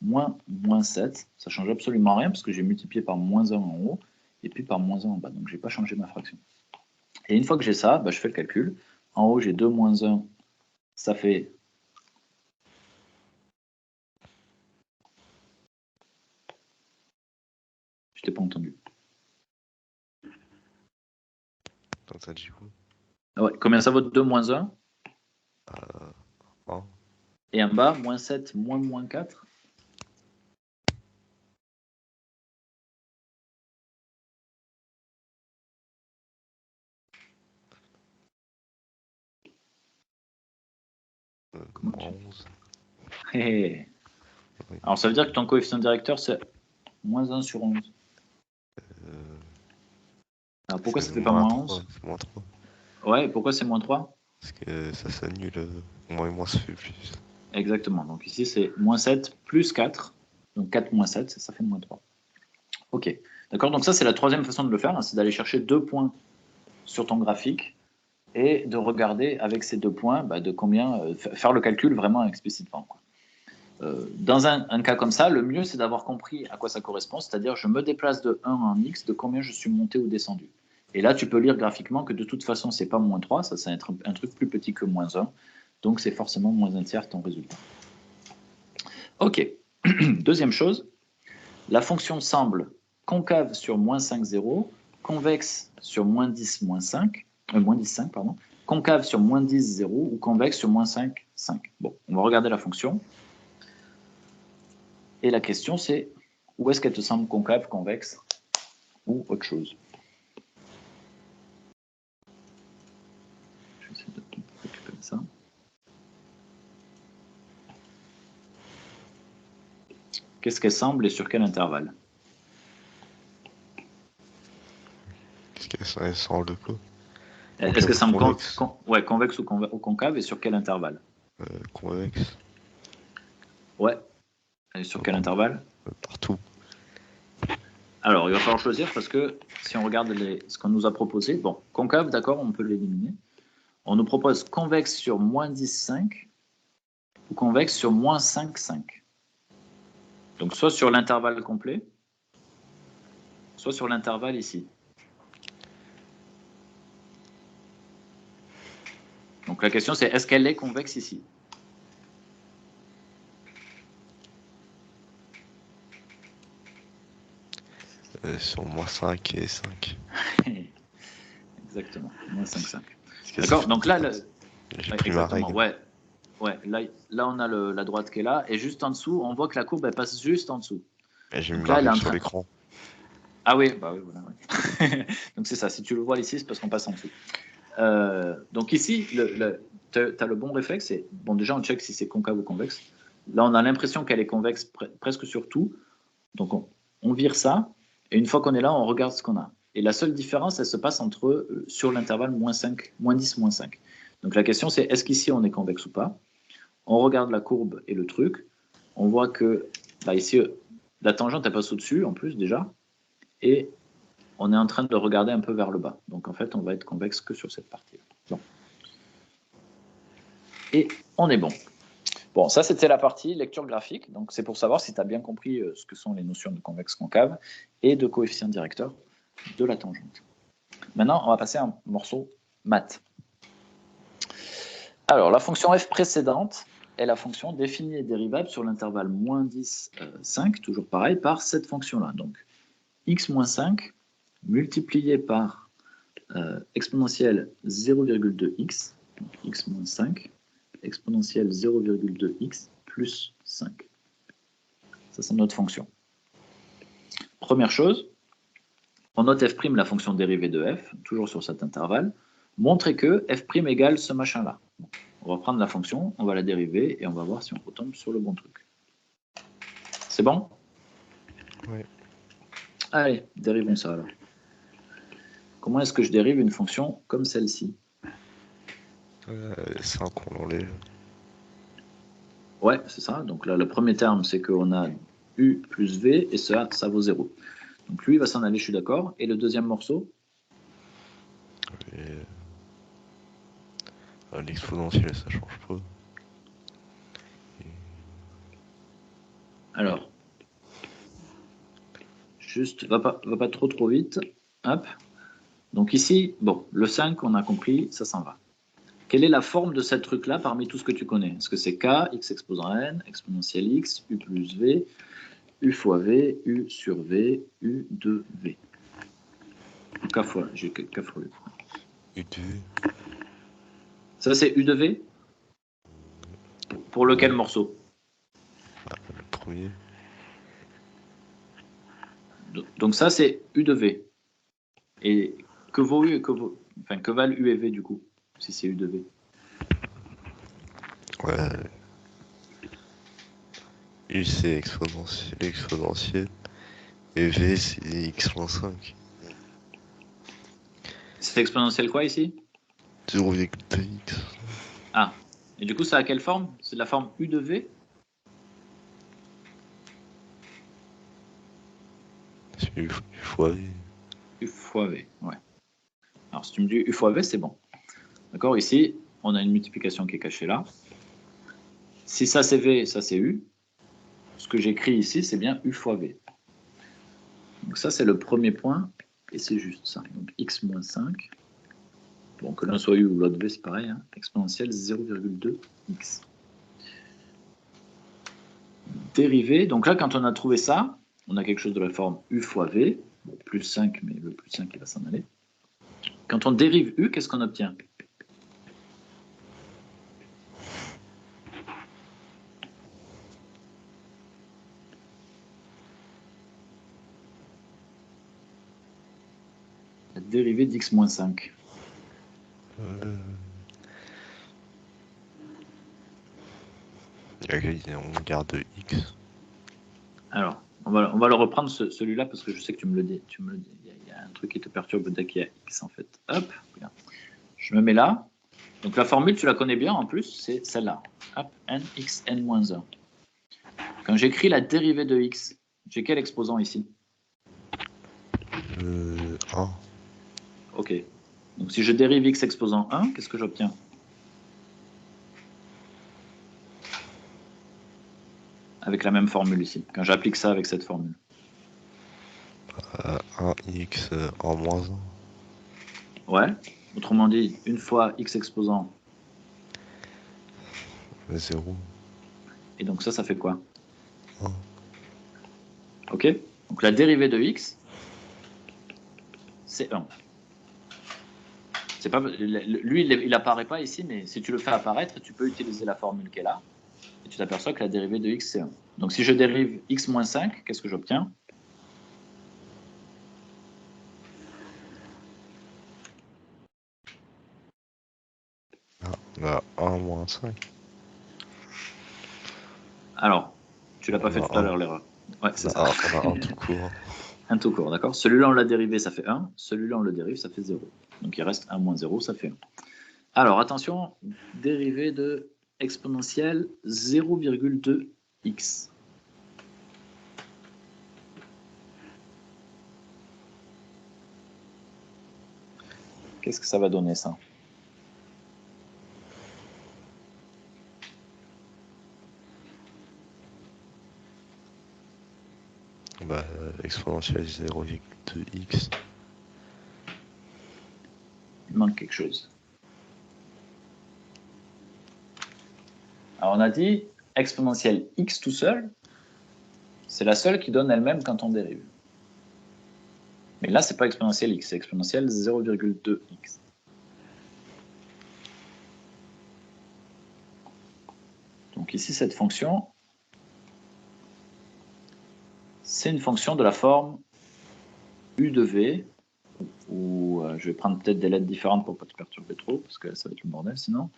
moins 7. Ça ne change absolument rien parce que j'ai multiplié par moins 1 en haut et puis par moins 1 en bas. Donc, je n'ai pas changé ma fraction. Et une fois que j'ai ça, je fais le calcul. En haut, j'ai 2 moins 1. Ça fait... Je t'ai pas entendu. Donc ça dit quoi? Ah ouais, combien ça vaut 2 moins 1? 1. Et en bas, moins 7 moins moins 4. Moins 11. Hey. Oui. Alors ça veut dire que ton coefficient directeur, c'est moins 1 sur 11. Alors pourquoi ça fait pas moins 11? C'est moins 3. Ouais, pourquoi c'est moins 3? Parce que ça s'annule. Moins et moins ça fait plus. Exactement. Donc ici, c'est moins 7 plus 4. Donc 4 moins 7, ça fait moins 3. Ok. D'accord. Donc ça, c'est la troisième façon de le faire. Hein, c'est d'aller chercher 2 points sur ton graphique et de regarder avec ces 2 points de combien, faire le calcul vraiment explicitement, quoi. Dans un cas comme ça, le mieux, c'est d'avoir compris à quoi ça correspond. C'est-à-dire, je me déplace de 1 en X, de combien je suis monté ou descendu. Et là, tu peux lire graphiquement que de toute façon, c'est pas moins 3, ça va être un truc plus petit que moins 1. Donc, c'est forcément moins un tiers ton résultat. Ok. Deuxième chose, la fonction semble concave sur moins 5, 0, convexe sur moins 10, moins 5, moins 10, 5, pardon, concave sur moins 10, 0 ou convexe sur moins 5, 5. Bon, on va regarder la fonction. Et la question, c'est où est-ce qu'elle te semble concave, convexe ou autre chose? Je vais essayer de récupérer ça. Qu'est-ce qu'elle semble et sur quel intervalle? Qu'est-ce qu'elle semble de quoi? Est-ce que ça semble convexe. convexe ou concave et sur quel intervalle? Convexe. Ouais. Et sur quel intervalle? Partout. Alors, il va falloir choisir parce que si on regarde ce qu'on nous a proposé, bon, concave, d'accord, on peut l'éliminer. On nous propose convexe sur moins 10, 5 ou convexe sur moins 5, 5. Donc soit sur l'intervalle complet, soit sur l'intervalle ici. Donc la question c'est est-ce qu'elle est convexe ici? Sur moins 5 et 5. Exactement, moins 5, 5. Parce que D'accord, donc là, j'ai ouais, pris ma exactement, règle. ouais, là on a la droite qui est là, et juste en dessous, on voit que la courbe elle passe juste en dessous. Et j'ai mis Donc ma là, elle est règle en sur train. l'écran. Ah oui, bah oui, voilà. Ouais. Donc c'est ça, si tu le vois ici, c'est parce qu'on passe en dessous. Donc ici, tu as le bon réflexe. Bon, déjà, on check si c'est concave ou convexe. Là, on a l'impression qu'elle est convexe presque sur tout. Donc on vire ça. Et une fois qu'on est là, on regarde ce qu'on a. Et la seule différence, elle se passe sur l'intervalle moins 5, moins 10, moins 5. Donc la question, c'est est-ce qu'ici, on est convexe ou pas? On regarde la courbe et le truc. On voit que bah, ici, la tangente, elle passe au-dessus, en plus, déjà. Et on est en train de regarder un peu vers le bas. Donc en fait, on va être convexe que sur cette partie-là. Bon. Et on est bon. Bon, ça c'était la partie lecture graphique. Donc c'est pour savoir si tu as bien compris ce que sont les notions de convexe-concave et de coefficient directeur de la tangente. Maintenant, on va passer à un morceau maths. Alors, la fonction f précédente est la fonction définie et dérivable sur l'intervalle moins 10, 5, toujours pareil, par cette fonction-là. Donc, x moins 5 multiplié par exponentielle 0,2x, donc x moins 5, exponentielle 0,2x plus 5. Ça, c'est notre fonction. Première chose, on note f', la fonction dérivée de f, toujours sur cet intervalle, montrer que f' égale ce machin-là. On va prendre la fonction, on va la dériver et on va voir si on retombe sur le bon truc. C'est bon? Oui. Allez, dérivons ça alors. Comment est-ce que je dérive une fonction comme celle-ci? 5, on l'enlève. Ouais, c'est ça. Donc là, le premier terme, c'est qu'on a u plus v, et ça vaut 0. Donc lui, il va s'en aller, je suis d'accord. Et le deuxième morceau? L'exponentielle, ça change pas. Alors, juste, va pas trop vite. Hop. Donc ici, bon, le 5, on a compris, ça s'en va. Quelle est la forme de ce truc-là parmi tout ce que tu connais? Est-ce que c'est k, x exposant n, exponentielle x, u plus v, u fois v, u sur v, u de v? K fois, j'ai k fois u. U2. Ça, c'est u de v? Pour lequel morceau? Le premier. Donc ça, c'est u de v. Et que vaut u et que valent u et v du coup, si c'est u de v? Ouais. U c'est exponentielle. Et V c'est x moins 5. C'est exponentielle quoi ici? 0,2x. Ah. Et du coup, ça a quelle forme? C'est la forme u de v? C'est U fois V. U fois v, ouais. Alors, si tu me dis u fois v, c'est bon. D'accord? Ici, on a une multiplication qui est cachée là. Si ça c'est v, ça c'est u. Ce que j'écris ici, c'est bien u fois v. Donc ça, c'est le premier point, et c'est juste ça. Donc x moins 5. Bon, que l'un soit u ou l'autre v, c'est pareil. Hein. Exponentielle 0,2x. Dérivé. Donc là, quand on a trouvé ça, on a quelque chose de la forme u fois v. Bon, plus 5, mais le plus 5, il va s'en aller. Quand on dérive u, qu'est-ce qu'on obtient? La dérivée d'x moins 5. On garde x. Alors, on va le reprendre celui-là parce que je sais que tu me le dis. Il y a un truc qui te perturbe dès qu'il y a x en fait. Hop, regarde. Je me mets là. Donc la formule, tu la connais bien en plus, c'est celle-là. Hop, nx n-1. Quand j'écris la dérivée de x, j'ai quel exposant ici? 1. Ok. Donc si je dérive x exposant 1, qu'est-ce que j'obtiens? avec la même formule ici, quand j'applique ça avec cette formule? 1x en moins 1. Ouais. Autrement dit, une fois x exposant. 0. Et donc ça fait quoi? 1. Ok. Donc la dérivée de x, c'est 1. C'est pas, lui, il apparaît pas ici, mais si tu le fais apparaître, tu peux utiliser la formule qui est là, et tu t'aperçois que la dérivée de x, c'est 1. Donc si je dérive x moins 5, qu'est-ce que j'obtiens? On a 1 moins 5. Alors, tu l'as pas fait tout à l'heure, l'erreur. Ouais, c'est ça. On a un tout court. Un tout court, d'accord. Celui-là, on l'a dérivé, ça fait 1. Celui-là, on le dérive, ça fait 0. Donc il reste 1 moins 0, ça fait 1. Alors, attention, dérivée de exponentielle 0,2x. Qu'est-ce que ça va donner, ça? Exponentielle 0,2x. Il manque quelque chose. Alors, on a dit exponentielle x tout seul, c'est la seule qui donne elle-même quand on dérive. Mais là, c'est pas exponentielle x, c'est exponentielle 0,2x. Donc ici, cette fonction, c'est une fonction de la forme u de v, où je vais prendre peut-être des lettres différentes pour ne pas te perturber trop, parce que ça va être le bordel sinon.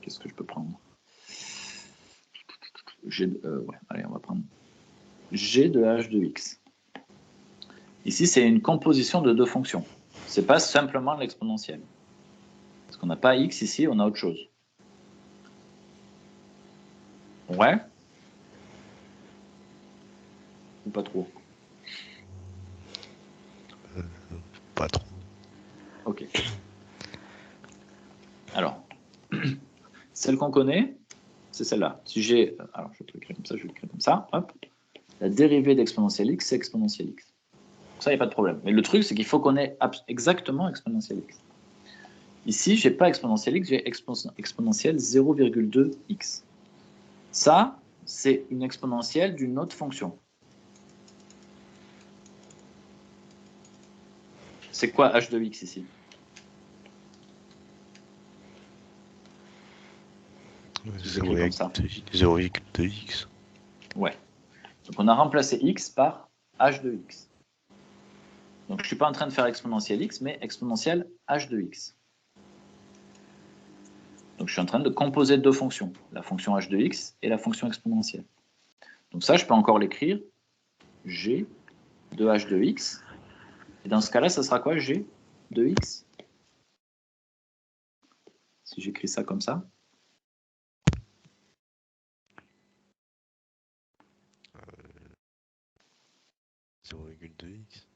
Qu'est-ce que je peux prendre? Ouais, allez, on va prendre g de h de x. Ici, c'est une composition de deux fonctions. Ce n'est pas simplement l'exponentielle. Parce qu'on n'a pas x ici, on a autre chose. Ouais? Ou pas trop? Pas trop. Ok. Alors, celle qu'on connaît, c'est celle-là. Si j'ai, alors je vais l'écrire comme ça, je vais l'écrire comme ça. Hop. La dérivée d'exponentielle x, c'est exponentielle x. Ça, il n'y a pas de problème. Mais le truc, c'est qu'il faut qu'on ait exactement exponentielle x. Ici, je n'ai pas exponentielle x, j'ai exponentielle 0,2x. Ça, c'est une exponentielle d'une autre fonction. C'est quoi h de x ici? J'écris comme ça. 0,2x. Ouais. Donc on a remplacé x par h de x. Donc je ne suis pas en train de faire exponentielle x, mais exponentielle h de x. Donc je suis en train de composer deux fonctions, la fonction h de x et la fonction exponentielle. Donc ça, je peux encore l'écrire g de h de x. Et dans ce cas-là, ça sera quoi g de x? Si j'écris ça comme ça. 0,2x.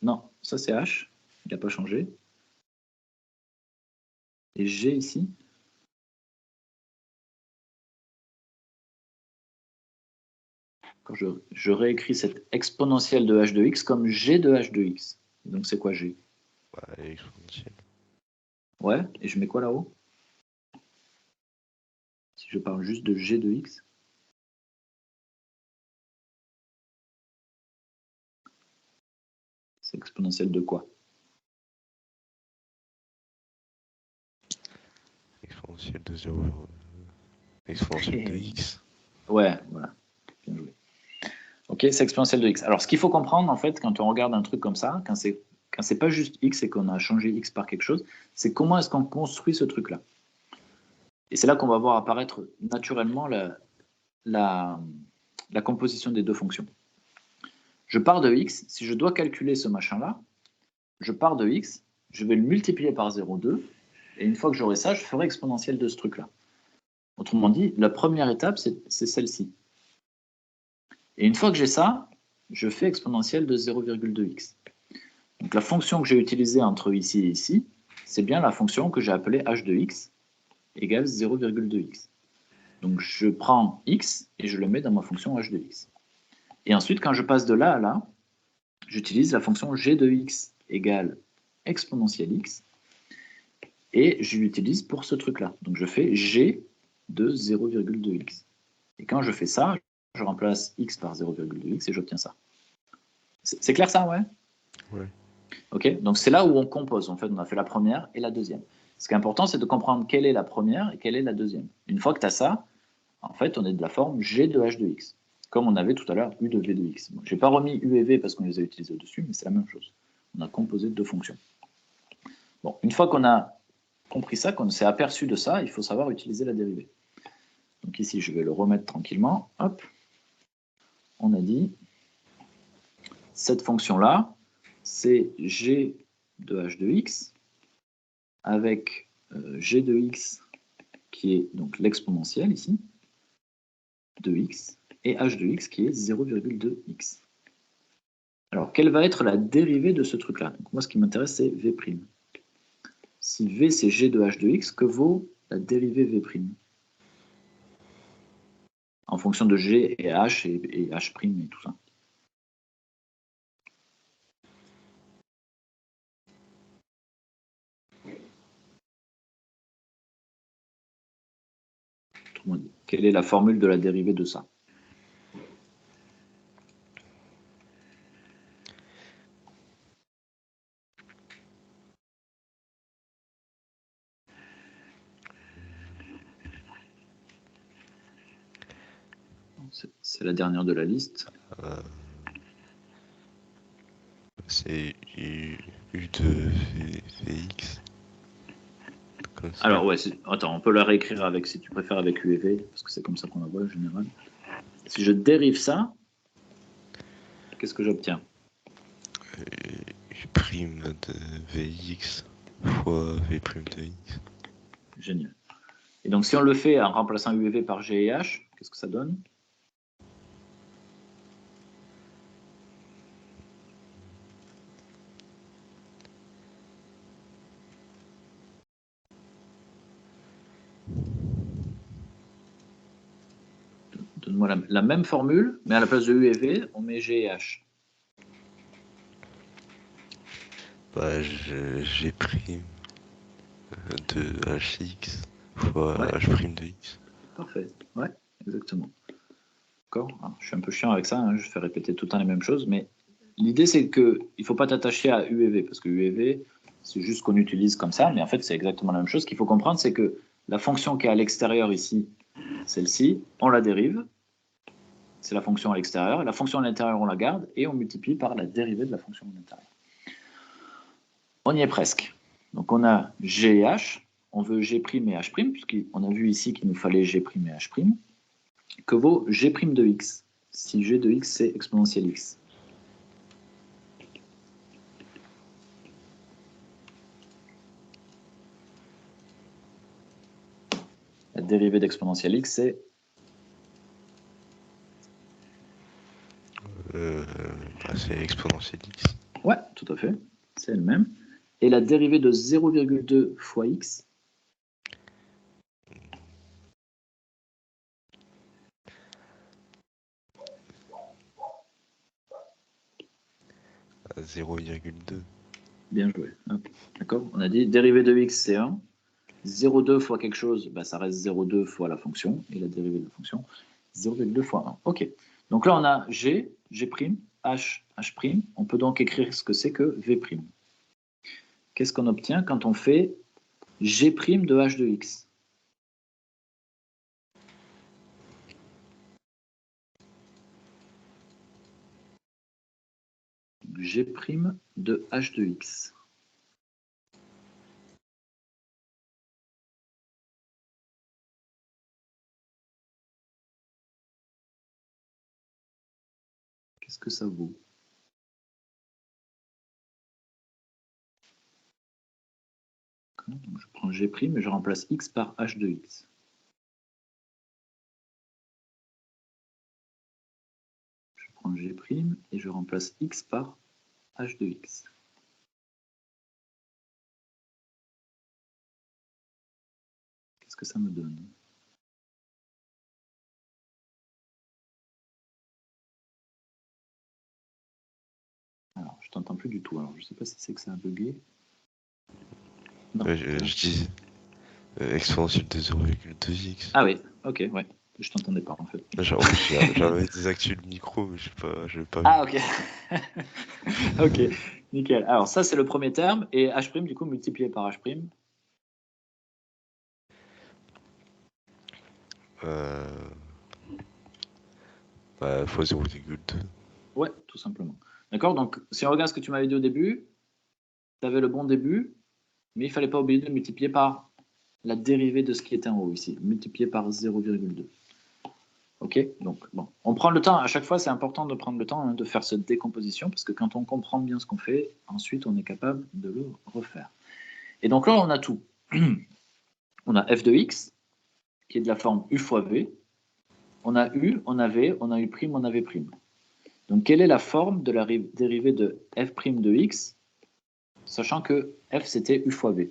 Non, ça c'est h, il n'a pas changé. Et g ici, quand je réécris cette exponentielle de h de x comme g de h de x. Et donc c'est quoi g? Exponentielle. Ouais, et je mets quoi là-haut? Si je parle juste de g de x. C'est exponentielle de quoi? Exponentielle de 0. Exponentielle de x. Ouais, voilà. Bien joué. Ok, c'est exponentielle de x. Alors, ce qu'il faut comprendre, en fait, quand on regarde un truc comme ça, quand c'est pas juste x et qu'on a changé x par quelque chose, c'est comment est-ce qu'on construit ce truc-là. Et c'est là qu'on va voir apparaître naturellement la composition des deux fonctions. Je pars de x, si je dois calculer ce machin-là, je pars de x, je vais le multiplier par 0,2, et une fois que j'aurai ça, je ferai exponentielle de ce truc-là. Autrement dit, la première étape, c'est celle-ci. Et une fois que j'ai ça, je fais exponentielle de 0,2x. Donc la fonction que j'ai utilisée entre ici et ici, c'est bien la fonction que j'ai appelée h de x égale 0,2x. Donc je prends x et je le mets dans ma fonction h de x. Et ensuite, quand je passe de là à là, j'utilise la fonction g de x égale exponentielle x, et je l'utilise pour ce truc-là. Donc je fais g de 0,2x. Et quand je fais ça, je remplace x par 0,2x et j'obtiens ça. C'est clair ça, ouais? Ouais. Ok, donc c'est là où on compose. En fait, on a fait la première et la deuxième. Ce qui est important, c'est de comprendre quelle est la première et quelle est la deuxième. Une fois que tu as ça, en fait, on est de la forme g de h de x, comme on avait tout à l'heure u de v de x. Bon, je n'ai pas remis u et v parce qu'on les a utilisés au-dessus, mais c'est la même chose. On a composé deux fonctions. Bon, une fois qu'on a compris ça, qu'on s'est aperçu de ça, il faut savoir utiliser la dérivée. Donc ici, je vais le remettre tranquillement. Hop. On a dit, cette fonction-là, c'est g de h de x avec g de x qui est donc l'exponentielle ici, de x, et h de x qui est 0,2x. Alors, quelle va être la dérivée de ce truc-là? Donc, moi, ce qui m'intéresse, c'est v'. Si v, c'est g de h de x, que vaut la dérivée v'? En fonction de g et h et h' et tout ça. Autrement dit, quelle est la formule de la dérivée de ça? C'est la dernière de la liste. C'est u de vx. Comme ça. Alors, ouais, attends, on peut la réécrire avec, si tu préfères, avec u et v, parce que c'est comme ça qu'on la voit en général. Si je dérive ça, qu'est-ce que j'obtiens? U' de vx fois v' de x. Génial. Et donc, si on le fait en remplaçant u et v par g et h, qu'est-ce que ça donne? Donne-moi la même formule, mais à la place de u et v, on met g et h. Bah, g' de hx fois Ouais, h' de x. parfait. Ouais, exactement. D'accord. Je suis un peu chiant avec ça, hein, je fais répéter tout le temps les mêmes choses, mais l'idée c'est qu'il ne faut pas t'attacher à u et v, parce que u et v, c'est juste qu'on utilise comme ça, mais en fait c'est exactement la même chose. Ce qu'il faut comprendre, c'est que la fonction qui est à l'extérieur ici, celle-ci, on la dérive, c'est la fonction à l'extérieur, et la fonction à l'intérieur, on la garde, et on multiplie par la dérivée de la fonction à l'intérieur. On y est presque. Donc on a g et h, on veut g' et h', puisqu'on a vu ici qu'il nous fallait g' et h', que vaut g' de x, si g de x c'est exponentielle x. La dérivée d'exponentielle x, c'est C'est exponentielle x. ouais, tout à fait, c'est elle-même. Et la dérivée de 0,2 fois x, 0,2. bien joué. D'accord. On a dit dérivée de x, c'est 1. 0,2 fois quelque chose, bah, ça reste 0,2 fois la fonction. Et la dérivée de la fonction, 0,2 fois 1. OK. Donc là, on a g, g', h, h'. On peut donc écrire ce que c'est que v'. Qu'est-ce qu'on obtient quand on fait g' de h de x? G' de h de x. Qu'est-ce que ça vaut? Donc je prends g' et je remplace x par h de x. Je prends g' et je remplace x par h de x. Qu'est-ce que ça me donne? je t'entends plus du tout. Alors, je sais pas si c'est que ça a bugué. Non. Je disais exponentielle de 0,2x. Ah oui, ok, ouais. Je t'entendais pas en fait. Genre, j'avais désactivé le micro, mais je l'ai pas vu. Ah ok. Ok, nickel. Alors ça c'est le premier terme et h' du coup multiplié par h'. Fois 0,2. Ouais, tout simplement. D'accord, donc si on regarde ce que tu m'avais dit au début, tu avais le bon début, mais il fallait pas oublier de multiplier par la dérivée de ce qui était en haut ici, multiplié par 0,2. Ok, donc bon, on prend le temps, à chaque fois c'est important de prendre le temps de faire cette décomposition, parce que quand on comprend bien ce qu'on fait, ensuite on est capable de le refaire. Et donc là on a tout. On a f de x, qui est de la forme u fois v, on a u, on a v, on a u', on a v'. Donc quelle est la forme de la dérivée de f' de x, sachant que f c'était u fois v?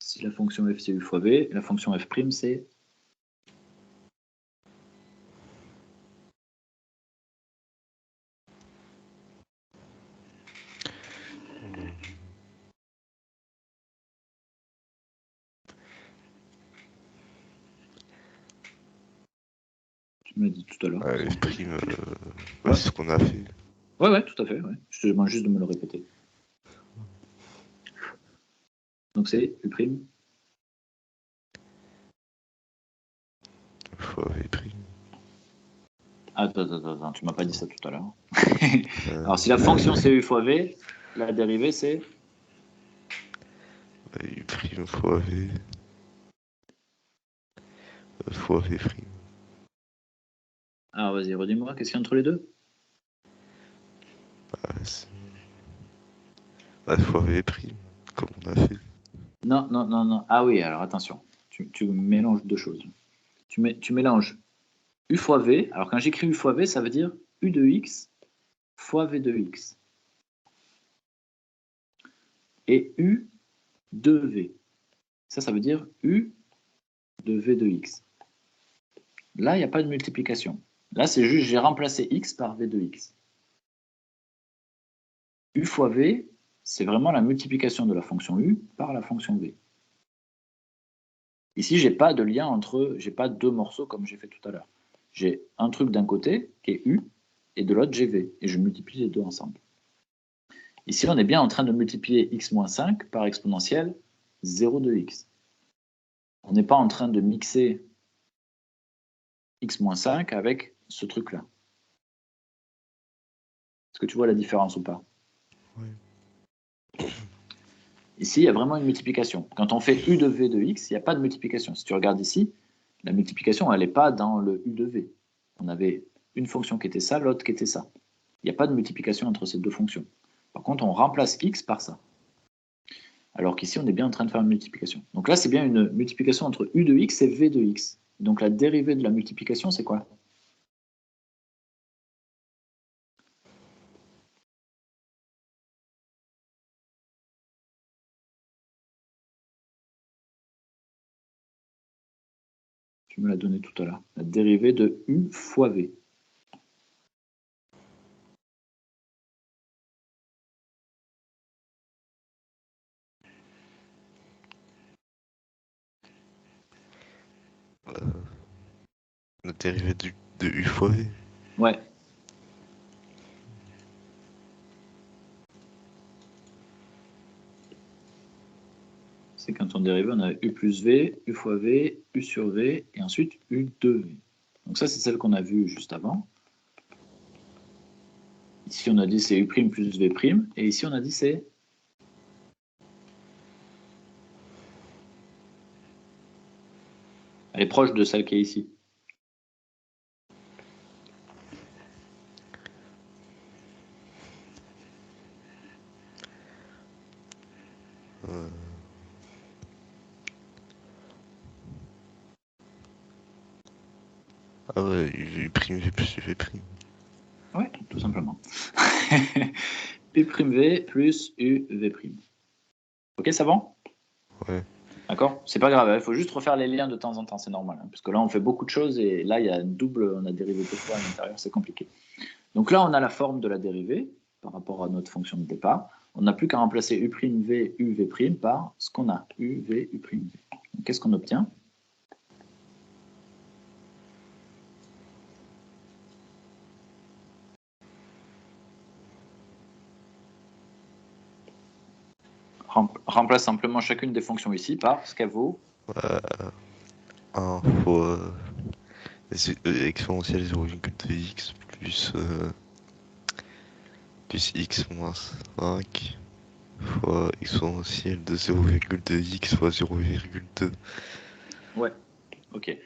Si la fonction f c'est u fois v, la fonction f' c'est tu m'as dit tout à l'heure. F', Ouais. c'est ce qu'on a fait. Ouais, tout à fait. Ouais. Je te demande juste de me le répéter. Donc c'est u'. Fois V'. Attends, tu m'as pas dit ça tout à l'heure. Alors si la fonction c'est u fois v, la dérivée c'est U' fois V. Fois V'. alors vas-y, redis-moi, qu'est-ce qu'il y a entre les deux? Fois V', comme on a fait. Non. Ah oui, alors attention, tu mélanges deux choses. Tu mélanges u fois v, alors quand j'écris u fois v, ça veut dire u de x fois v de x. Et u de v. Ça veut dire u de v de x. Là, il n'y a pas de multiplication. Là, c'est juste, j'ai remplacé x par v de x. U fois v, c'est vraiment la multiplication de la fonction u par la fonction v. Ici, j'ai pas de lien entre, j'ai pas deux morceaux comme j'ai fait tout à l'heure. J'ai un truc d'un côté qui est u et de l'autre j'ai v et je multiplie les deux ensemble. Ici, on est bien en train de multiplier x-5 par exponentielle 0 de x. On n'est pas en train de mixer x-5 avec ce truc-là. Est-ce que tu vois la différence ou pas? Oui. Ici, il y a vraiment une multiplication. Quand on fait u de v de x, il n'y a pas de multiplication. Si tu regardes ici, la multiplication, elle n'est pas dans le u de v. On avait une fonction qui était ça, l'autre qui était ça. Il n'y a pas de multiplication entre ces deux fonctions. Par contre, on remplace x par ça. Alors qu'ici, on est bien en train de faire une multiplication. Donc là, c'est bien une multiplication entre u de x et v de x. Donc la dérivée de la multiplication, c'est quoi? Tu me l'as donné tout à l'heure. La dérivée de u fois v. La dérivée de U fois V. Ouais. C'est quand on dérive, on a u plus v, u fois v, u sur v, et ensuite u de v. Donc ça, c'est celle qu'on a vue juste avant. Ici, on a dit c'est u' plus v', et ici, on a dit c'est... Elle est proche de celle qui est ici. Ah ouais, U' V plus U V'. U'V plus UV'. Ok, ça va? Ouais. D'accord? C'est pas grave, il faut juste refaire les liens de temps en temps, c'est normal. Hein, parce que là, on fait beaucoup de choses et là, il y a une double, on a dérivé 2 fois à l'intérieur, c'est compliqué. Donc là, on a la forme de la dérivée par rapport à notre fonction de départ. On n'a plus qu'à remplacer U'V, UV' par ce qu'on a, UV, U'V. Qu'est-ce qu'on obtient? Remplace simplement chacune des fonctions ici par ce qu'elle vaut. 1 fois exponentielle 0,2x plus x moins 5 fois exponentielle de 0,2x fois 0,2. Ouais, ok.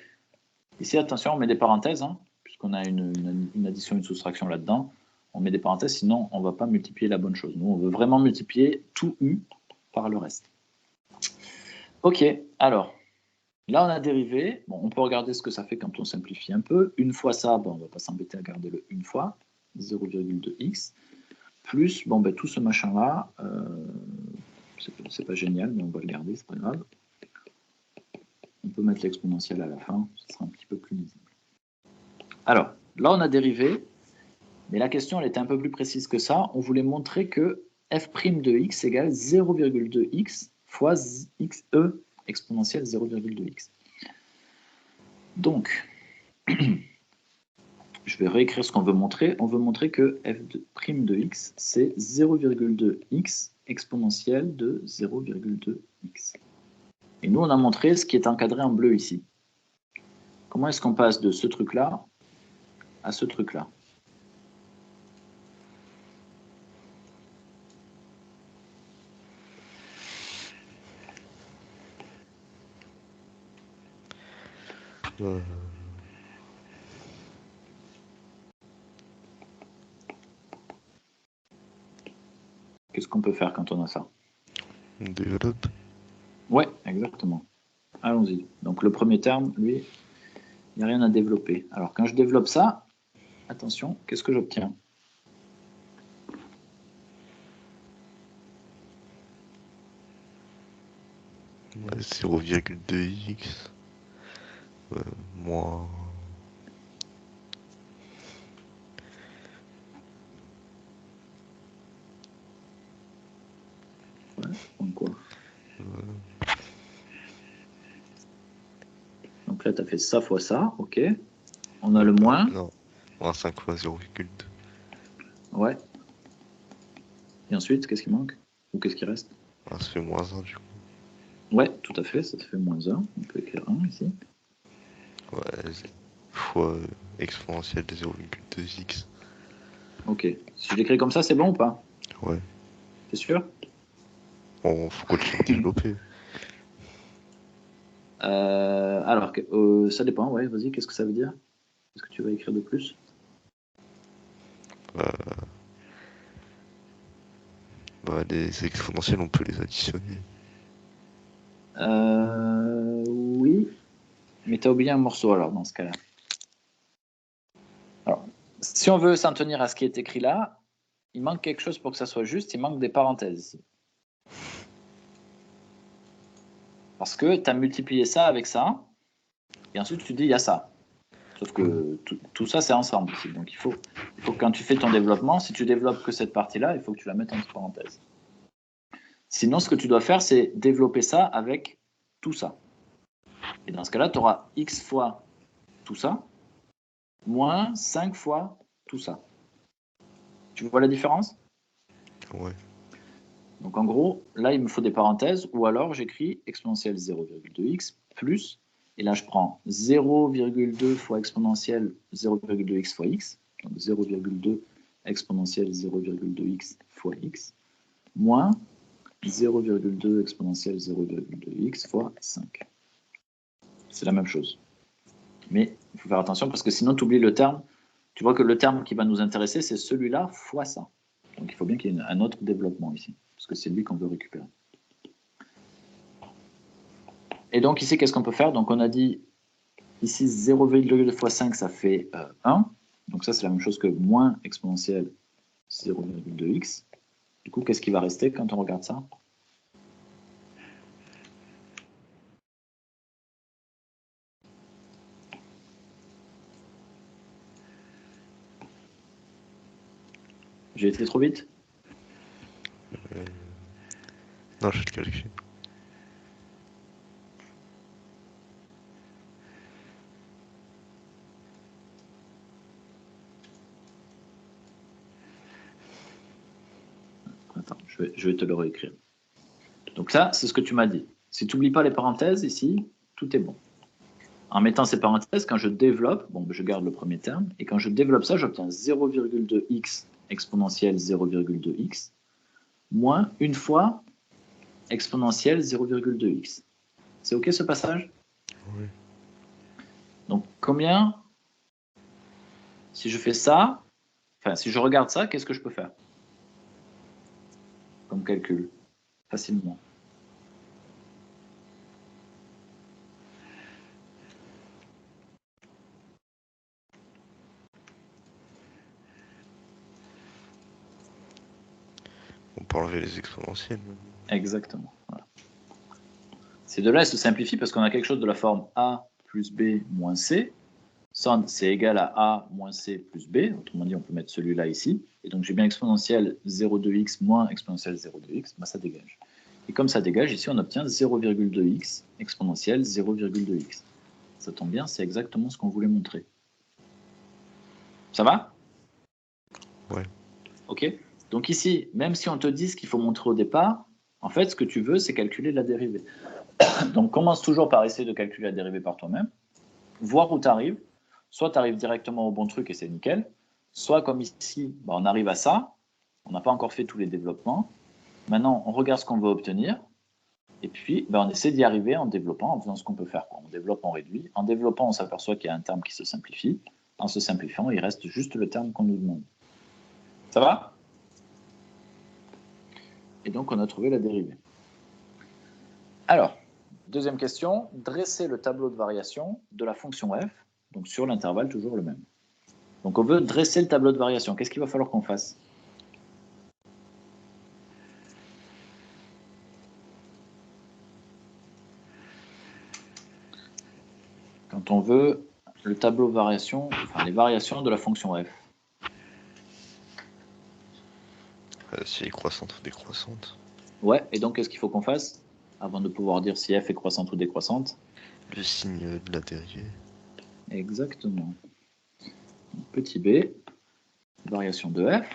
Ici, attention, on met des parenthèses, hein, puisqu'on a une addition, une soustraction là-dedans. On met des parenthèses, sinon on ne va pas multiplier la bonne chose. Nous, on veut vraiment multiplier tout U par le reste. Ok, alors, là on a dérivé. Bon, on peut regarder ce que ça fait quand on simplifie un peu. Une fois ça, bon, on ne va pas s'embêter à garder le une fois, 0,2x, plus tout ce machin-là, c'est pas génial, mais on va le garder, c'est pas grave. On peut mettre l'exponentielle à la fin, ce sera un petit peu plus lisible. Alors, là on a dérivé, mais la question elle était un peu plus précise que ça. On voulait montrer que f' de x égale 0,2x fois xe exponentielle 0,2x. Donc, je vais réécrire ce qu'on veut montrer. On veut montrer que f' de x, c'est 0,2x exponentielle de 0,2x. Et nous, on a montré ce qui est encadré en bleu ici. Comment est-ce qu'on passe de ce truc-là à ce truc-là? Qu'est-ce qu'on peut faire quand on a ça? On développe. Ouais, exactement. Allons-y. Donc le premier terme, lui, il n'y a rien à développer. Alors quand je développe ça, attention, qu'est-ce que j'obtiens? Ouais, 0,2x moins. Ouais, donc quoi? Donc là, tu as fait ça fois ça, ok. On a le moins. Non, moins 5 fois 0,2. Ouais. Et ensuite, qu'est-ce qui manque? Ou qu'est-ce qui reste? Ah, ça fait moins 1 du coup. Ouais, tout à fait, ça te fait moins 1. On peut écrire 1 ici. Ouais, fois exponentielle de 0,2x. Ok. Si je l'écris comme ça, c'est bon ou pas? Ouais. T'es sûr? Bon, faut continuer de développer. Alors, ça dépend, ouais, vas-y, qu'est-ce que ça veut dire? Qu'est-ce que tu vas écrire de plus? Les exponentielles, on peut les additionner. Oui, mais tu as oublié un morceau alors dans ce cas-là. Alors, si on veut s'en tenir à ce qui est écrit là, il manque quelque chose pour que ça soit juste, il manque des parenthèses ici. Parce que tu as multiplié ça avec ça, et ensuite tu dis il y a ça. Sauf que tout ça c'est ensemble ici. Donc il faut que quand tu fais ton développement, si tu développes que cette partie-là, il faut que tu la mettes entre parenthèses. Sinon, ce que tu dois faire, c'est développer ça avec tout ça. Et dans ce cas-là, tu auras x fois tout ça, moins 5 fois tout ça. Tu vois la différence? Ouais. Donc en gros, là, il me faut des parenthèses, ou alors j'écris exponentielle 0,2x plus, et là je prends 0,2 fois exponentielle 0,2x fois x, donc 0,2 exponentielle 0,2x fois x, moins 0,2 exponentielle 0,2x fois 5. C'est la même chose. Mais il faut faire attention parce que sinon tu oublies le terme. Tu vois que le terme qui va nous intéresser, c'est celui-là fois ça. Donc il faut bien qu'il y ait un autre développement ici, parce que c'est lui qu'on veut récupérer. Et donc ici, qu'est-ce qu'on peut faire? Donc on a dit, ici 0,2 fois 5, ça fait 1. Donc ça, c'est la même chose que moins exponentielle 0,2x. Du coup, qu'est-ce qui va rester quand on regarde ça? J'ai été trop vite? Non, je vais le calculer. Attends, je vais te le réécrire. Donc ça, c'est ce que tu m'as dit. Si tu n'oublies pas les parenthèses ici, tout est bon. En mettant ces parenthèses, quand je développe, bon, je garde le premier terme, et quand je développe ça, j'obtiens 0,2x exponentielle 0,2x moins une fois exponentielle 0,2x. C'est OK ce passage? Oui. Donc combien, si je fais ça, enfin si je regarde ça, qu'est-ce que je peux faire comme calcul facilement? On peut enlever les exponentielles. Exactement. Voilà. Ces deux-là, elles se simplifient parce qu'on a quelque chose de la forme a plus b moins c. Ça, c'est égal à a moins c plus b. Autrement dit, on peut mettre celui-là ici. Et donc, j'ai bien exponentielle 0,2x moins exponentielle 0,2x. Ben, ça dégage. Et comme ça dégage, ici, on obtient 0,2x exponentielle 0,2x. Ça tombe bien, c'est exactement ce qu'on voulait montrer. Ça va? Ouais. OK. Donc ici, même si on te dit ce qu'il faut montrer au départ, en fait, ce que tu veux, c'est calculer la dérivée. Donc, commence toujours par essayer de calculer la dérivée par toi-même, voir où tu arrives. Soit tu arrives directement au bon truc et c'est nickel, soit comme ici, bah, on arrive à ça, on n'a pas encore fait tous les développements. Maintenant, on regarde ce qu'on veut obtenir, et puis bah, on essaie d'y arriver en développant, en faisant ce qu'on peut faire. On développe, on réduit. En développant, on s'aperçoit qu'il y a un terme qui se simplifie. En se simplifiant, il reste juste le terme qu'on nous demande. Ça va? Et donc, on a trouvé la dérivée. Alors, deuxième question, dresser le tableau de variation de la fonction f, donc sur l'intervalle toujours le même. Donc on veut dresser le tableau de variation. Qu'est-ce qu'il va falloir qu'on fasse? Quand on veut le tableau de variation, enfin les variations de la fonction f. Si elle est croissante ou décroissante. Ouais, et donc qu'est-ce qu'il faut qu'on fasse avant de pouvoir dire si f est croissante ou décroissante? Le signe de la dérivée. Exactement. Petit b, variation de f.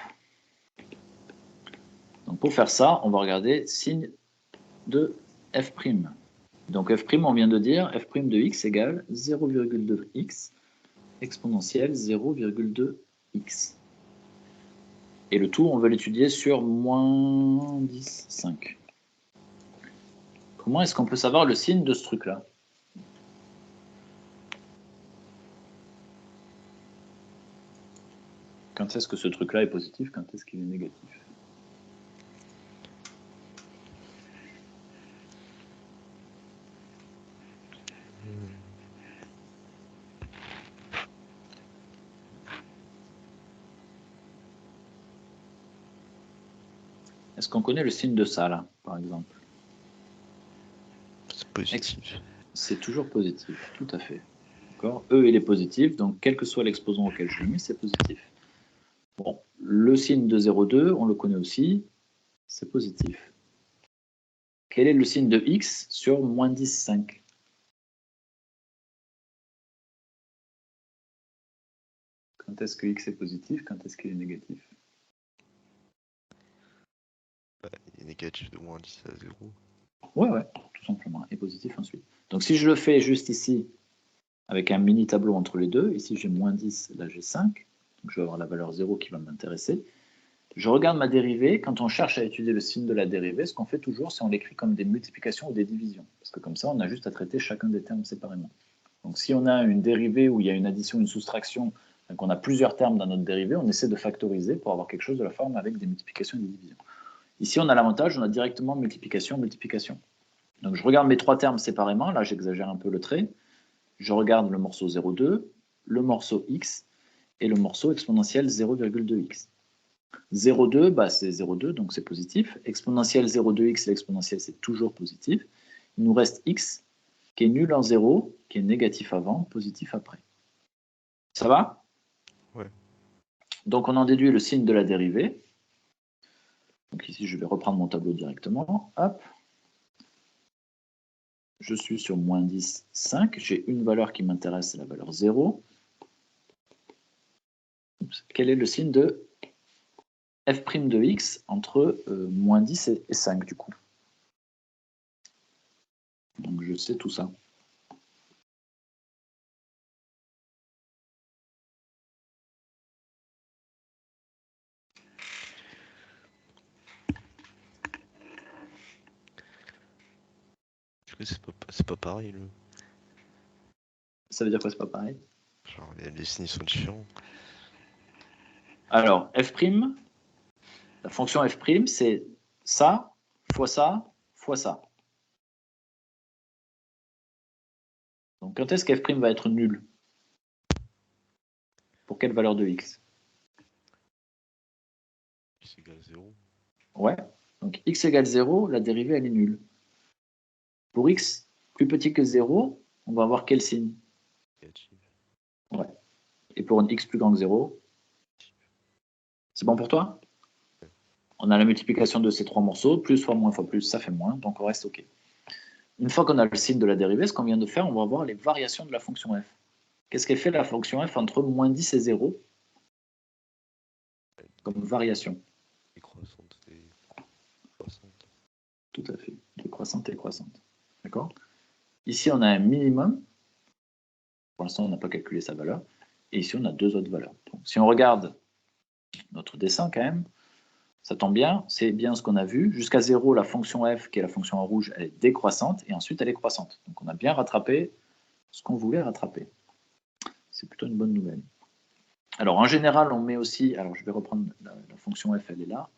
Donc pour faire ça, on va regarder signe de f'. Donc f', on vient de dire, f' de x égale 0,2x exponentielle 0,2x. Et le tout, on veut l'étudier sur moins 10, 5. Comment est-ce qu'on peut savoir le signe de ce truc-là? Quand est-ce que ce truc-là est positif? Quand est-ce qu'il est négatif? Est-ce qu'on connaît le signe de ça, là, par exemple? C'est positif. C'est toujours positif, tout à fait. D'accord? E, il est positif, donc quel que soit l'exposant auquel je le mets, c'est positif. Bon, le signe de 0,2, on le connaît aussi, c'est positif. Quel est le signe de x sur moins 10, 5? Quand est-ce que x est positif? Quand est-ce qu'il est négatif? Il est négatif de moins 10 à 0. Ouais, tout simplement, et positif ensuite. Donc si je le fais juste ici, avec un mini tableau entre les deux, ici j'ai moins 10, là j'ai 5, donc je vais avoir la valeur 0 qui va m'intéresser. Je regarde ma dérivée, quand on cherche à étudier le signe de la dérivée, ce qu'on fait toujours, c'est on l'écrit comme des multiplications ou des divisions, parce que comme ça, on a juste à traiter chacun des termes séparément. Donc si on a une dérivée où il y a une addition, une soustraction, donc on a plusieurs termes dans notre dérivée, on essaie de factoriser pour avoir quelque chose de la forme avec des multiplications et des divisions. Ici, on a l'avantage, on a directement multiplication, multiplication. Donc je regarde mes trois termes séparément, là j'exagère un peu le trait, je regarde le morceau 0,2, le morceau x et le morceau exponentiel 0,2x. 0,2, bah, c'est 0,2, donc c'est positif. Exponentielle 0,2x, l'exponentielle, c'est toujours positif. Il nous reste x, qui est nul en 0, qui est négatif avant, positif après. Ça va? Ouais. Donc on en déduit le signe de la dérivée. Donc ici, je vais reprendre mon tableau directement. Hop. Je suis sur moins 10, 5. J'ai une valeur qui m'intéresse, c'est la valeur 0. Quel est le signe de f' de x entre moins 10 et 5 du coup? Donc je sais tout ça. C'est pas pareil. Ça veut dire quoi, c'est pas pareil? Genre, les signes sont différents. Alors, f', la fonction f', c'est ça, fois ça, fois ça. Donc quand est-ce qu'f' va être nul? Pour quelle valeur de x? X égale 0. Ouais. Donc x égale 0, la dérivée, elle est nulle. Pour x plus petit que 0, on va avoir quel signe? Négatif. Ouais. Et pour un x plus grand que 0, c'est bon pour toi? On a la multiplication de ces trois morceaux, plus fois moins fois plus, ça fait moins, donc on reste OK. Une fois qu'on a le signe de la dérivée, ce qu'on vient de faire, on va voir les variations de la fonction f. Qu'est-ce qu'elle fait la fonction f entre moins 10 et 0 comme variation? Décroissante et croissante. Tout à fait, décroissante et croissante. D'accord? Ici, on a un minimum. Pour l'instant, on n'a pas calculé sa valeur. Et ici, on a deux autres valeurs. Donc, si on regarde notre dessin quand même, ça tombe bien, c'est bien ce qu'on a vu. Jusqu'à 0, la fonction f, qui est la fonction en rouge, elle est décroissante, et ensuite elle est croissante. Donc on a bien rattrapé ce qu'on voulait rattraper. C'est plutôt une bonne nouvelle. Alors en général, on met aussi, alors je vais reprendre la fonction f, elle est là.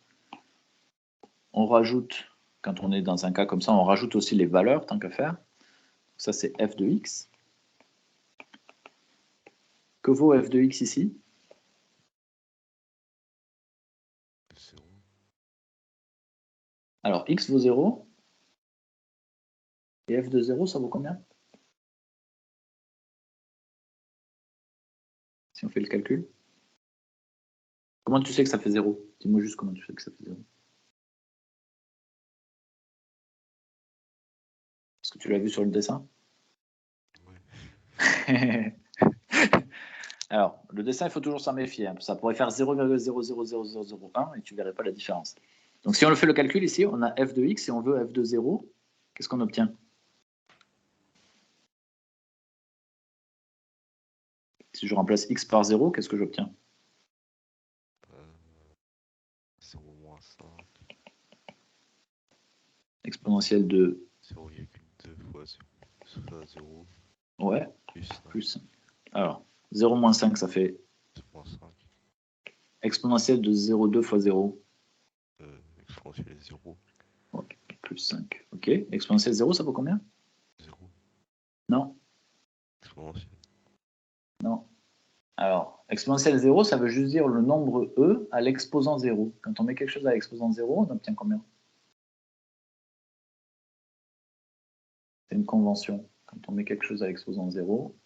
On rajoute, quand on est dans un cas comme ça, on rajoute aussi les valeurs, tant qu'à faire. Ça c'est f de x. Que vaut f de x ici? 0. Alors x vaut 0, et f de 0, ça vaut combien? Si on fait le calcul. Comment tu sais que ça fait 0? Dis-moi juste comment tu sais que ça fait 0. Est-ce que tu l'as vu sur le dessin? Ouais. Alors, le dessin, il faut toujours s'en méfier. Hein. Ça pourrait faire 0,000001 et tu ne verrais pas la différence. Donc, si on le fait le calcul ici, on a f de x et on veut f de 0. Qu'est-ce qu'on obtient? Si je remplace x par 0, qu'est-ce que j'obtiens? 0 moins 5. Exponentielle de... 0,2 fois 0. Ouais, Plus 5. plus 5. Alors, 0 moins 5, ça fait... Moins 5. Exponentielle de 0,2 fois 0. Exponentielle 0. Okay, plus 5. Ok. Exponentielle 0, ça vaut combien? 0. Non. Exponentielle. Non. Alors, exponentielle 0, ça veut juste dire le nombre e à l'exposant 0. Quand on met quelque chose à l'exposant 0, on obtient combien? C'est une convention. Quand on met quelque chose à l'exposant 0,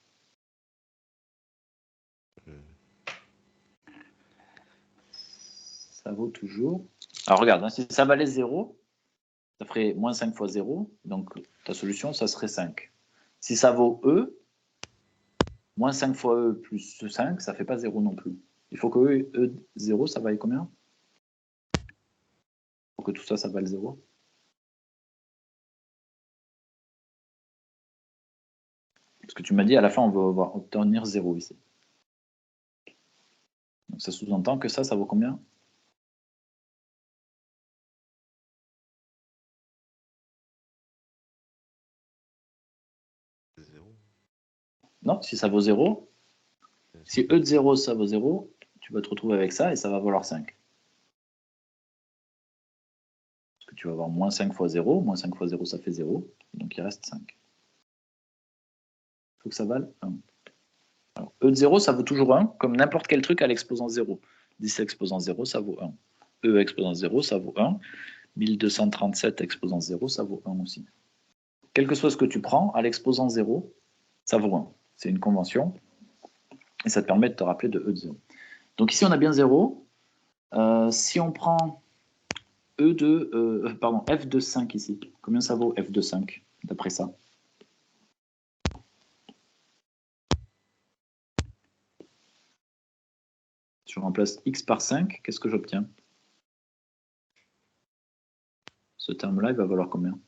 ça vaut toujours... Alors regarde, hein, si ça valait 0, ça ferait moins 5 fois 0, donc ta solution, ça serait 5. Si ça vaut e, moins 5 fois e plus 5, ça ne fait pas 0 non plus. Il faut que e0, ça vaille combien? Il faut que tout ça, ça vaille 0. Parce que tu m'as dit, à la fin, on veut obtenir 0 ici. Donc ça sous-entend que ça vaut combien? Non, si ça vaut 0, si e de 0, ça vaut 0, tu vas te retrouver avec ça et ça va valoir 5. Parce que tu vas avoir moins 5 fois 0, moins 5 fois 0, ça fait 0, donc il reste 5. Il faut que ça vale 1. Alors, e de 0, ça vaut toujours 1, comme n'importe quel truc à l'exposant 0. 10 exposant 0, ça vaut 1. E exposant 0, ça vaut 1. 1237 exposant 0, ça vaut 1 aussi. Quel que soit ce que tu prends, à l'exposant 0, ça vaut 1. C'est une convention. Et ça te permet de te rappeler de E de 0. Donc ici, on a bien 0. Si on prend f de 5 ici, combien ça vaut f de 5 d'après ça? Je remplace x par 5, qu'est-ce que j'obtiens? Ce terme-là, il va valoir combien?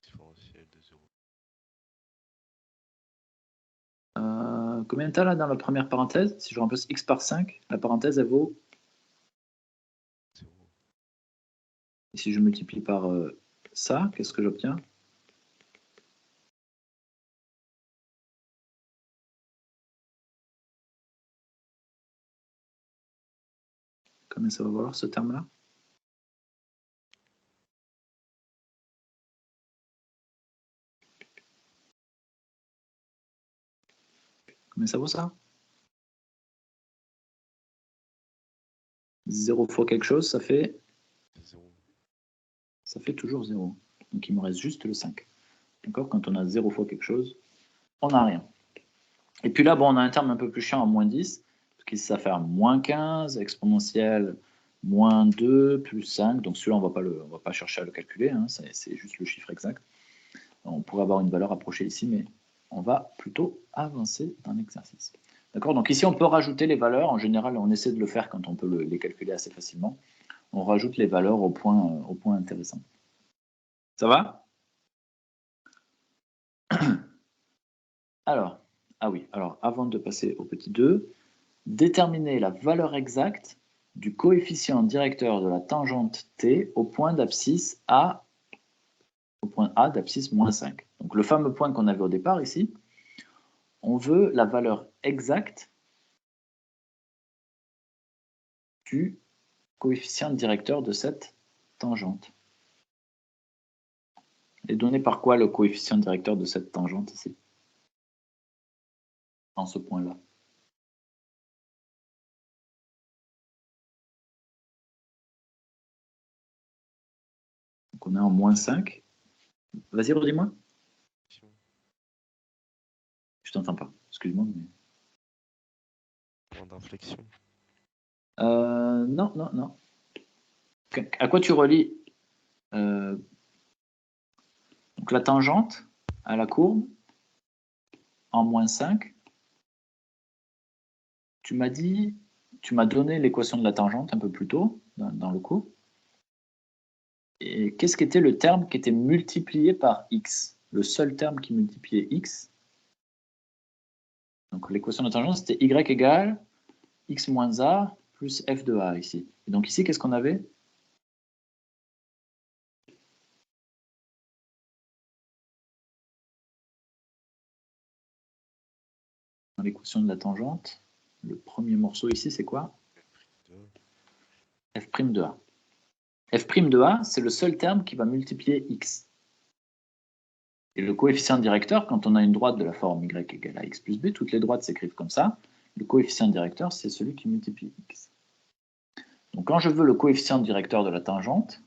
Différentiel de 0. Combien tu as là dans la première parenthèse? Si je remplace x par 5, la parenthèse, elle vaut 0. Et si je multiplie par ça, qu'est-ce que j'obtiens? Combien ça va valoir ce terme-là? Combien ça vaut ça? 0 fois quelque chose, ça fait 0. Ça fait toujours 0. Donc il me reste juste le 5. D'accord? Quand on a 0 fois quelque chose, on n'a rien. Et puis là, bon, on a un terme un peu plus chiant en moins 10, parce qu'il ça fait moins 15, exponentielle, moins 2, plus 5. Donc celui-là, on ne va pas chercher à le calculer, hein, c'est juste le chiffre exact. On pourrait avoir une valeur approchée ici, mais on va plutôt avancer dans l'exercice. D'accord? Donc ici, on peut rajouter les valeurs. En général, on essaie de le faire quand on peut les calculer assez facilement. On rajoute les valeurs au point intéressant. Ça va? Alors, alors avant de passer au petit 2, déterminer la valeur exacte du coefficient directeur de la tangente t au point d'abscisse A, au point A d'abscisse moins 5. Donc le fameux point qu'on avait au départ ici, on veut la valeur exacte du coefficient directeur de cette tangente. Et donné par quoi le coefficient directeur de cette tangente ici? En ce point-là. Donc on est en moins 5. Vas-y, redis-moi. Je t'entends pas, excuse-moi. Mais... Point d'inflexion. Non, non, non. À quoi tu relis donc la tangente à la courbe en moins 5? Tu m'as donné l'équation de la tangente un peu plus tôt dans le cours. Et qu'est-ce qu'était le terme qui était multiplié par x? Le seul terme qui multipliait x. Donc l'équation de la tangente, c'était y égale x moins a plus f de a ici. Et donc ici, qu'est-ce qu'on avait? Dans l'équation de la tangente, le premier morceau ici, c'est quoi? f' de a. f' de a, c'est le seul terme qui va multiplier x. Et le coefficient directeur, quand on a une droite de la forme y égale à x plus b, toutes les droites s'écrivent comme ça. Le coefficient directeur, c'est celui qui multiplie x. Donc quand je veux le coefficient directeur de la tangente,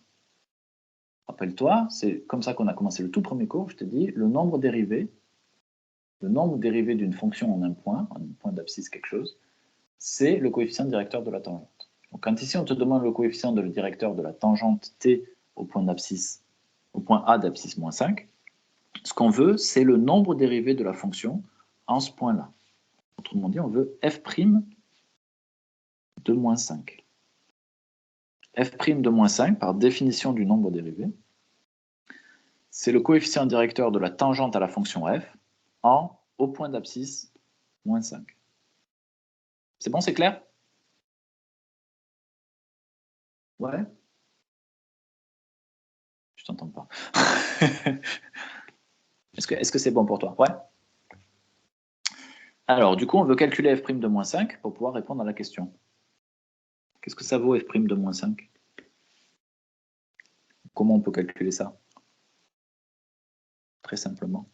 rappelle-toi, c'est comme ça qu'on a commencé le tout premier cours, je t'ai dit, le nombre dérivé d'une fonction en un point d'abscisse quelque chose, c'est le coefficient directeur de la tangente. Donc quand ici on te demande le coefficient directeur de la tangente t au point A d'abscisse moins 5, ce qu'on veut, c'est le nombre dérivé de la fonction en ce point-là. Autrement dit, on veut f' de moins 5. f' de moins 5, par définition du nombre dérivé, c'est le coefficient directeur de la tangente à la fonction f au point d'abscisse moins 5. C'est bon, c'est clair? Ouais? Je t'entends pas. Est-ce que c'est bon pour toi? Ouais? Alors, du coup, on veut calculer f' de moins 5 pour pouvoir répondre à la question. Qu'est-ce que ça vaut f' de moins 5? Comment on peut calculer ça? Très simplement.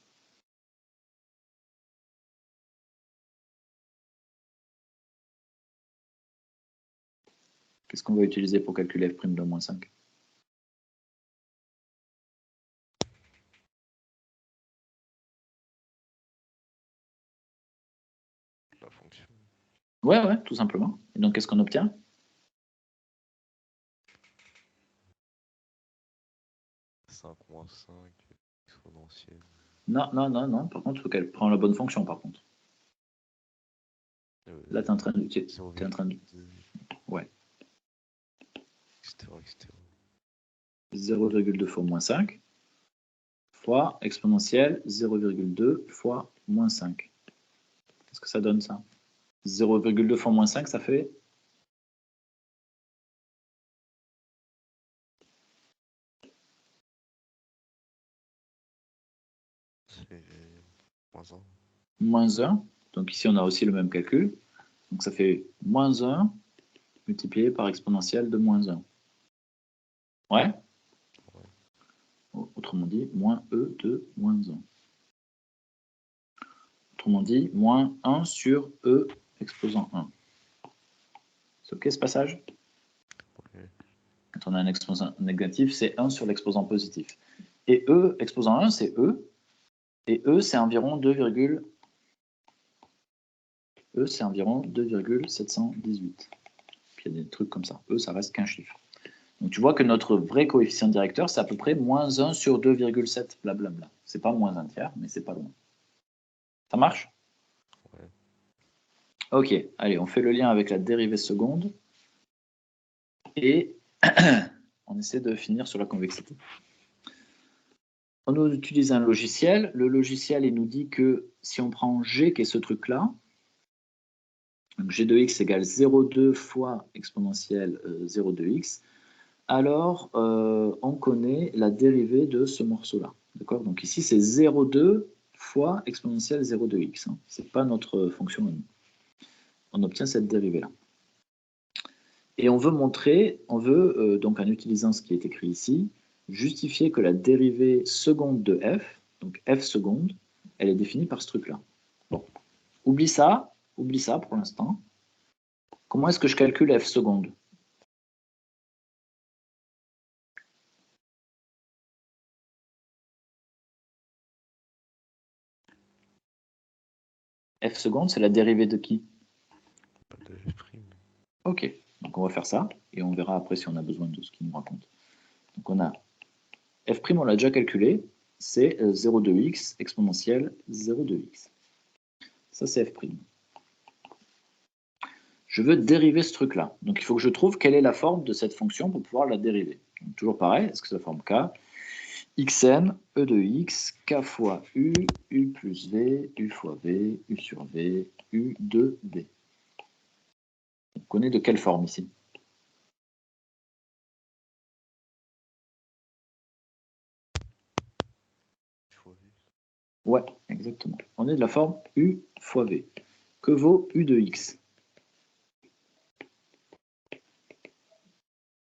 Qu'est-ce qu'on va utiliser pour calculer f' de moins 5? La fonction. Ouais, tout simplement. Et donc, qu'est-ce qu'on obtient? moins 5 exponentielle. Non. Par contre, il faut qu'elle prenne la bonne fonction, par contre. Là, tu es en train de... Ouais. Etc. 0,2 fois moins 5 fois exponentielle 0,2 fois moins 5. Qu'est-ce que ça donne, ça? 0,2 fois moins 5, ça fait... C'est moins 1. Moins 1. Donc ici, on a aussi le même calcul. Donc ça fait moins 1 multiplié par exponentielle de moins 1. Ouais? Autrement dit, moins e de moins 1. Autrement dit, moins 1 sur e exposant 1. C'est OK ce passage? Ouais. Quand on a un exposant négatif, c'est 1 sur l'exposant positif. Et e exposant 1, c'est e. Et e, c'est environ 2,718. Puis il y a des trucs comme ça. E, ça reste qu'un chiffre. Donc tu vois que notre vrai coefficient directeur, c'est à peu près moins 1 sur 2,7, blablabla. C'est pas moins un tiers, mais c'est pas loin. Ça marche? Ouais. Ok, allez, on fait le lien avec la dérivée seconde. Et on essaie de finir sur la convexité. On utilise un logiciel. Le logiciel, il nous dit que si on prend G, qui est ce truc-là, donc G de x égale 0,2 fois exponentielle 0,2x, alors on connaît la dérivée de ce morceau-là. D'accord? Donc ici, c'est 0,2 fois exponentielle 0,2x. Hein. Ce n'est pas notre fonction. On obtient cette dérivée-là. Et on veut montrer, donc en utilisant ce qui est écrit ici, justifier que la dérivée seconde de f, donc f seconde, elle est définie par ce truc-là. Bon, oublie ça pour l'instant. Comment est-ce que je calcule f seconde? F seconde, c'est la dérivée de qui? Pas de f'. Ok, donc on va faire ça, et on verra après si on a besoin de ce qu'il nous raconte. Donc on a f', on l'a déjà calculé, c'est 0,2x exponentielle 0,2x. Ça, c'est f'. Je veux dériver ce truc-là. Donc il faut que je trouve quelle est la forme de cette fonction pour pouvoir la dériver. Donc, toujours pareil, est-ce que c'est la forme k? Xn, e de x, k fois u, u plus v, u fois v, u sur v, u de v. On connaît de quelle forme ici? Ouais, exactement. On est de la forme u fois v. Que vaut u de x?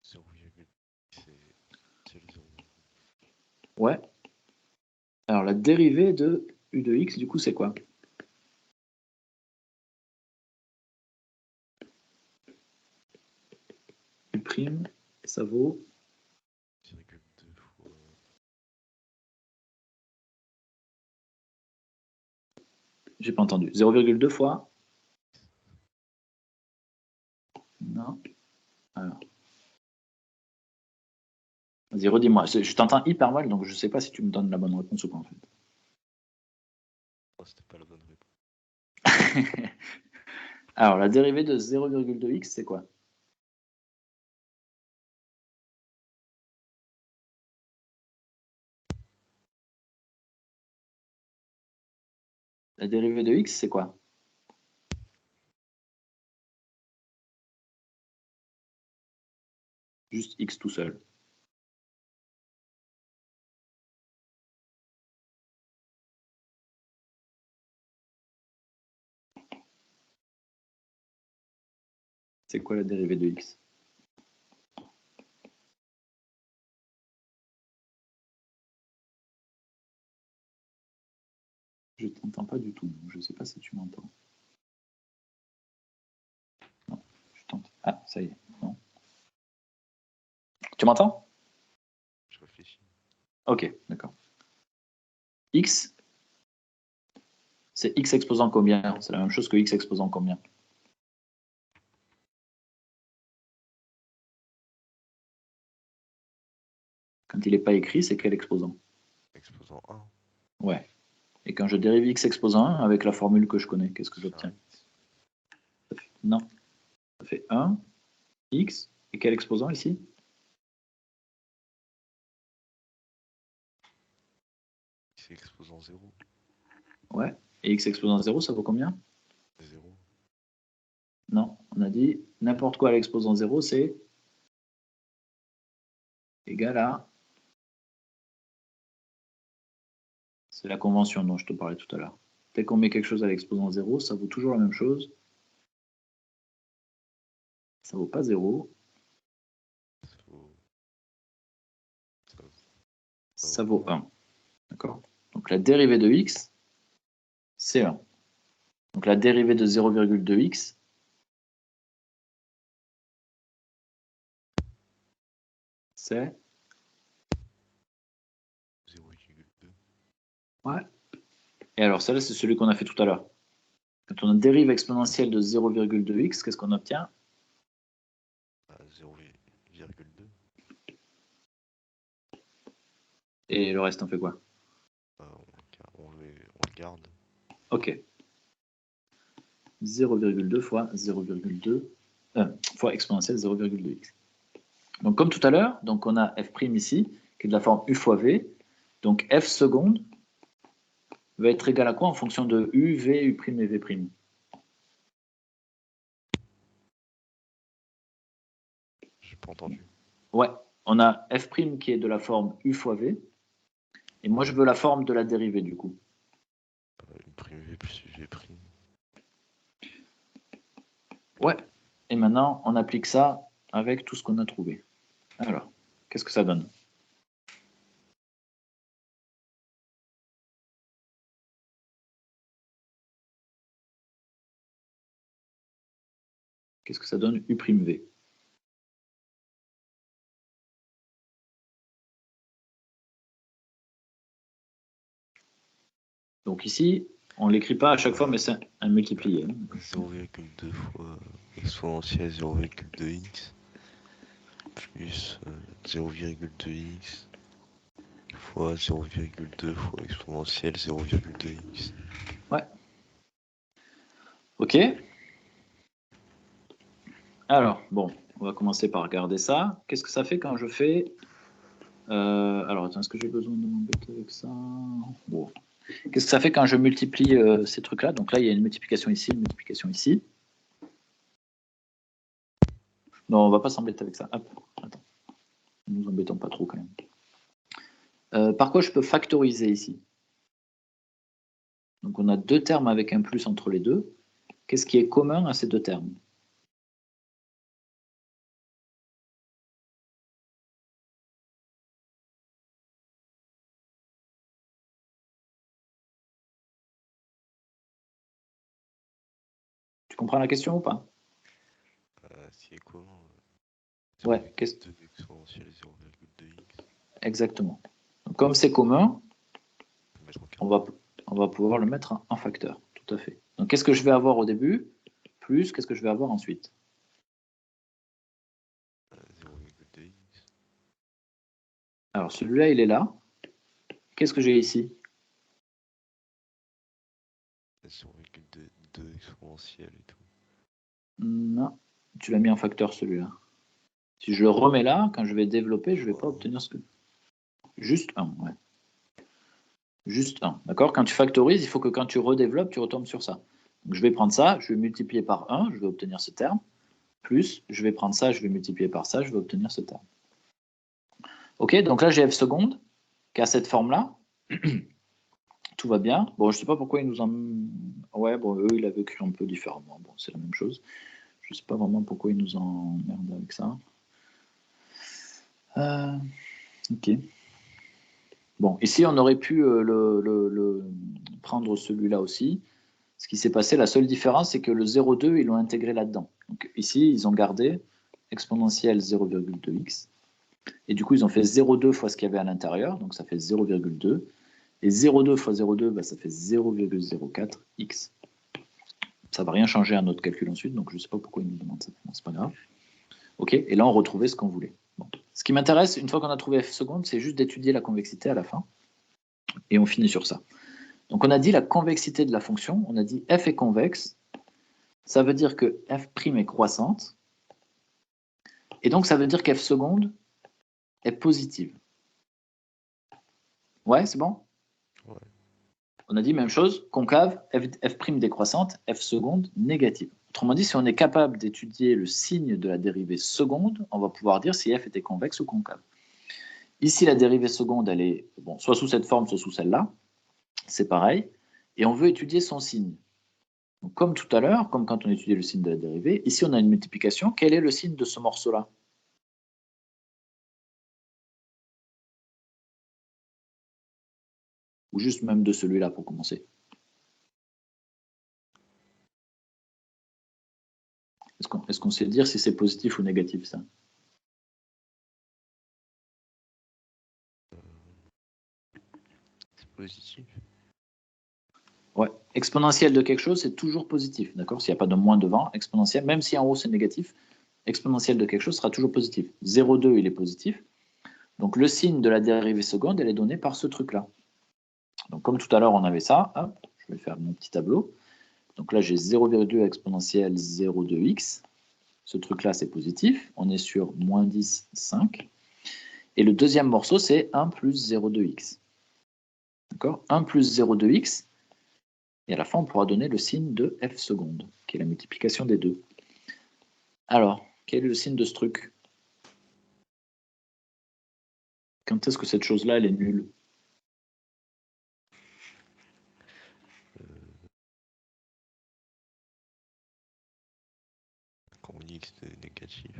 0,0. Ouais. Alors la dérivée de u de x, du coup, c'est quoi? U', ça vaut... 0,2 fois... J'ai pas entendu. 0,2 fois? Non. Alors. Vas-y, redis-moi. Je t'entends hyper mal, donc je sais pas si tu me donnes la bonne réponse ou pas, en fait. Oh, c'était pas la bonne réponse. Alors, la dérivée de 0,2x, c'est quoi? La dérivée de x, c'est quoi? Juste x tout seul. C'est quoi la dérivée de x? Je t'entends pas du tout. Je sais pas si tu m'entends. Non, je t'entends. Ah, ça y est. Non. m'entends? Je réfléchis. Ok, d'accord. X, c'est X exposant combien? C'est la même chose que X exposant combien? Quand il n'est pas écrit, c'est quel exposant? Exposant 1. Ouais. Et quand je dérive X exposant 1 avec la formule que je connais, qu'est-ce que j'obtiens? Non. Ça fait 1, X, et quel exposant ici? C'est exposant 0. Ouais. Et X exposant 0, ça vaut combien? 0. Non, on a dit n'importe quoi à l'exposant 0, c'est égal à... C'est la convention dont je te parlais tout à l'heure. Dès qu'on met quelque chose à l'exposant 0, ça vaut toujours la même chose. Ça vaut pas 0. Ça vaut 1. D'accord? Donc la dérivée de x, c'est 1. Donc la dérivée de 0,2x, c'est 0,2. Ouais. Et alors, celle-là, c'est celui qu'on a fait tout à l'heure. Quand on dérive exponentielle de 0,2x, qu'est-ce qu'on obtient? 0,2. Et le reste, on fait quoi? On le garde. Ok. 0,2 fois 0,2 fois exponentielle 0,2x. Donc, comme tout à l'heure, donc on a f' ici, qui est de la forme u fois v. Donc, f seconde va être égal à quoi en fonction de u, v, u' et v'? J'ai pas entendu. Ouais, on a f' qui est de la forme u fois v. Et moi, je veux la forme de la dérivée, du coup. U' plus v'. Ouais. Et maintenant, on applique ça avec tout ce qu'on a trouvé. Alors, qu'est-ce que ça donne? Qu'est-ce que ça donne u'v? Donc ici, on ne l'écrit pas à chaque fois, mais c'est un multiplié. 0,2 fois exponentielle 0,2x plus 0,2x fois 0,2 fois exponentielle 0,2x. Ouais. Ok. Alors, bon, on va commencer par regarder ça. Qu'est-ce que ça fait quand je fais... alors, attends, est-ce que j'ai besoin de m'embêter avec ça? Bon. Qu'est-ce que ça fait quand je multiplie ces trucs-là? Donc là, il y a une multiplication ici, une multiplication ici. Non, on ne va pas s'embêter avec ça. Hop, attends. Ne nous embêtons pas trop quand même. Par quoi je peux factoriser ici? Donc on a deux termes avec un plus entre les deux. Qu'est-ce qui est commun à ces deux termes? Tu comprends la question ou pas? Ce qui est commun. Ouais, 0,2 exponentielle 0,2x. exactement. Donc, comme c'est commun, on va... va pouvoir le mettre en facteur. Tout à fait. Donc qu'est-ce que je vais avoir au début? Plus, qu'est-ce que je vais avoir ensuite? 0,2x. Alors celui-là, il est là. Qu'est-ce que j'ai ici? 0,2 exponentielle et tout. Non, tu l'as mis en facteur celui-là. Si je le remets là, quand je vais développer, je ne vais pas obtenir ce que... Juste 1, ouais. Juste 1, d'accord? Quand tu factorises, il faut que quand tu redéveloppes, tu retombes sur ça. Donc je vais prendre ça, je vais multiplier par 1, je vais obtenir ce terme. Plus, je vais prendre ça, je vais multiplier par ça, je vais obtenir ce terme. Ok, donc là j'ai f seconde, qui a cette forme-là. Tout va bien. Bon, je ne sais pas pourquoi ils nous en... Ouais, bon, eux, ils l'avaient écrit un peu différemment. Bon, c'est la même chose. Je ne sais pas vraiment pourquoi ils nous emmerdent avec ça. Ok. Bon, ici, on aurait pu prendre celui-là aussi. Ce qui s'est passé, la seule différence, c'est que le 0,2, ils l'ont intégré là-dedans. Donc ici, ils ont gardé exponentielle 0,2x. Et du coup, ils ont fait 0,2 fois ce qu'il y avait à l'intérieur, donc ça fait 0,2. Et 0,2 fois 0,2, bah, ça fait 0,04x. Ça ne va rien changer à notre calcul ensuite, donc je ne sais pas pourquoi ils nous demandent ça. Bon, c'est pas grave. OK, et là, on retrouvait ce qu'on voulait. Bon. Ce qui m'intéresse, une fois qu'on a trouvé f seconde, c'est juste d'étudier la convexité à la fin. Et on finit sur ça. Donc, on a dit la convexité de la fonction. On a dit f est convexe. Ça veut dire que f' est croissante. Et donc, ça veut dire qu'f seconde est positive. Ouais, c'est bon? Ouais. On a dit même chose, concave, f' décroissante, f seconde négative. Autrement dit, si on est capable d'étudier le signe de la dérivée seconde, on va pouvoir dire si f était convexe ou concave. Ici, la dérivée seconde, elle est bon, soit sous cette forme, soit sous celle-là. C'est pareil. Et on veut étudier son signe. Donc, comme tout à l'heure, comme quand on étudiait le signe de la dérivée, ici, on a une multiplication. Quel est le signe de ce morceau-là? Ou juste même de celui-là pour commencer. Est-ce qu'on sait dire si c'est positif ou négatif, ça? C'est positif. Ouais. Exponentielle de quelque chose, c'est toujours positif, d'accord? S'il n'y a pas de moins devant, exponentielle, même si en haut c'est négatif, exponentielle de quelque chose sera toujours positif. 0,2, il est positif. Donc le signe de la dérivée seconde, elle est donnée par ce truc-là. Donc comme tout à l'heure, on avait ça, hop, je vais faire mon petit tableau. Donc là, j'ai 0,2 exponentielle 0,2x. Ce truc-là, c'est positif. On est sur moins 10, 5. Et le deuxième morceau, c'est 1 plus 0,2x. D'accord? 1 plus 0,2x. Et à la fin, on pourra donner le signe de f seconde, qui est la multiplication des deux. Alors, quel est le signe de ce truc? Quand est-ce que cette chose-là, elle est nulle? Quand on dit que c'est négatif.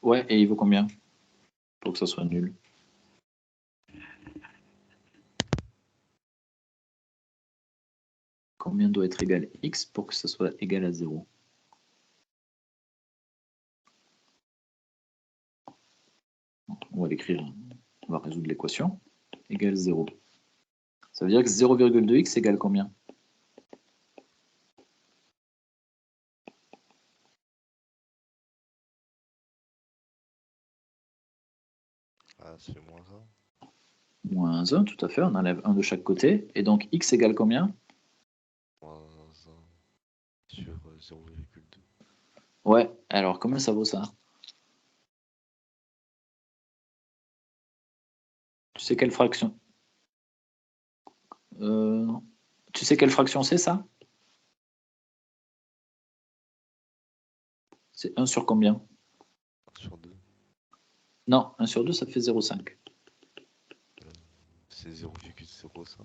Ouais, et il vaut combien pour que ça soit nul? Combien doit être égal à x pour que ça soit égal à 0? On va l'écrire, on va résoudre l'équation. Égale 0. Ça veut dire que 0,2x égale combien? Ah, c'est moins 1. Moins 1, tout à fait, on enlève 1 de chaque côté. Et donc x égale combien? Moins 1 sur 0,2. Ouais, alors combien ça vaut ça? Tu sais quelle fraction? Tu sais quelle fraction c'est ça? C'est 1 sur combien? 1 sur 2. Non, 1 sur 2, ça fait 0,5. C'est 0,05.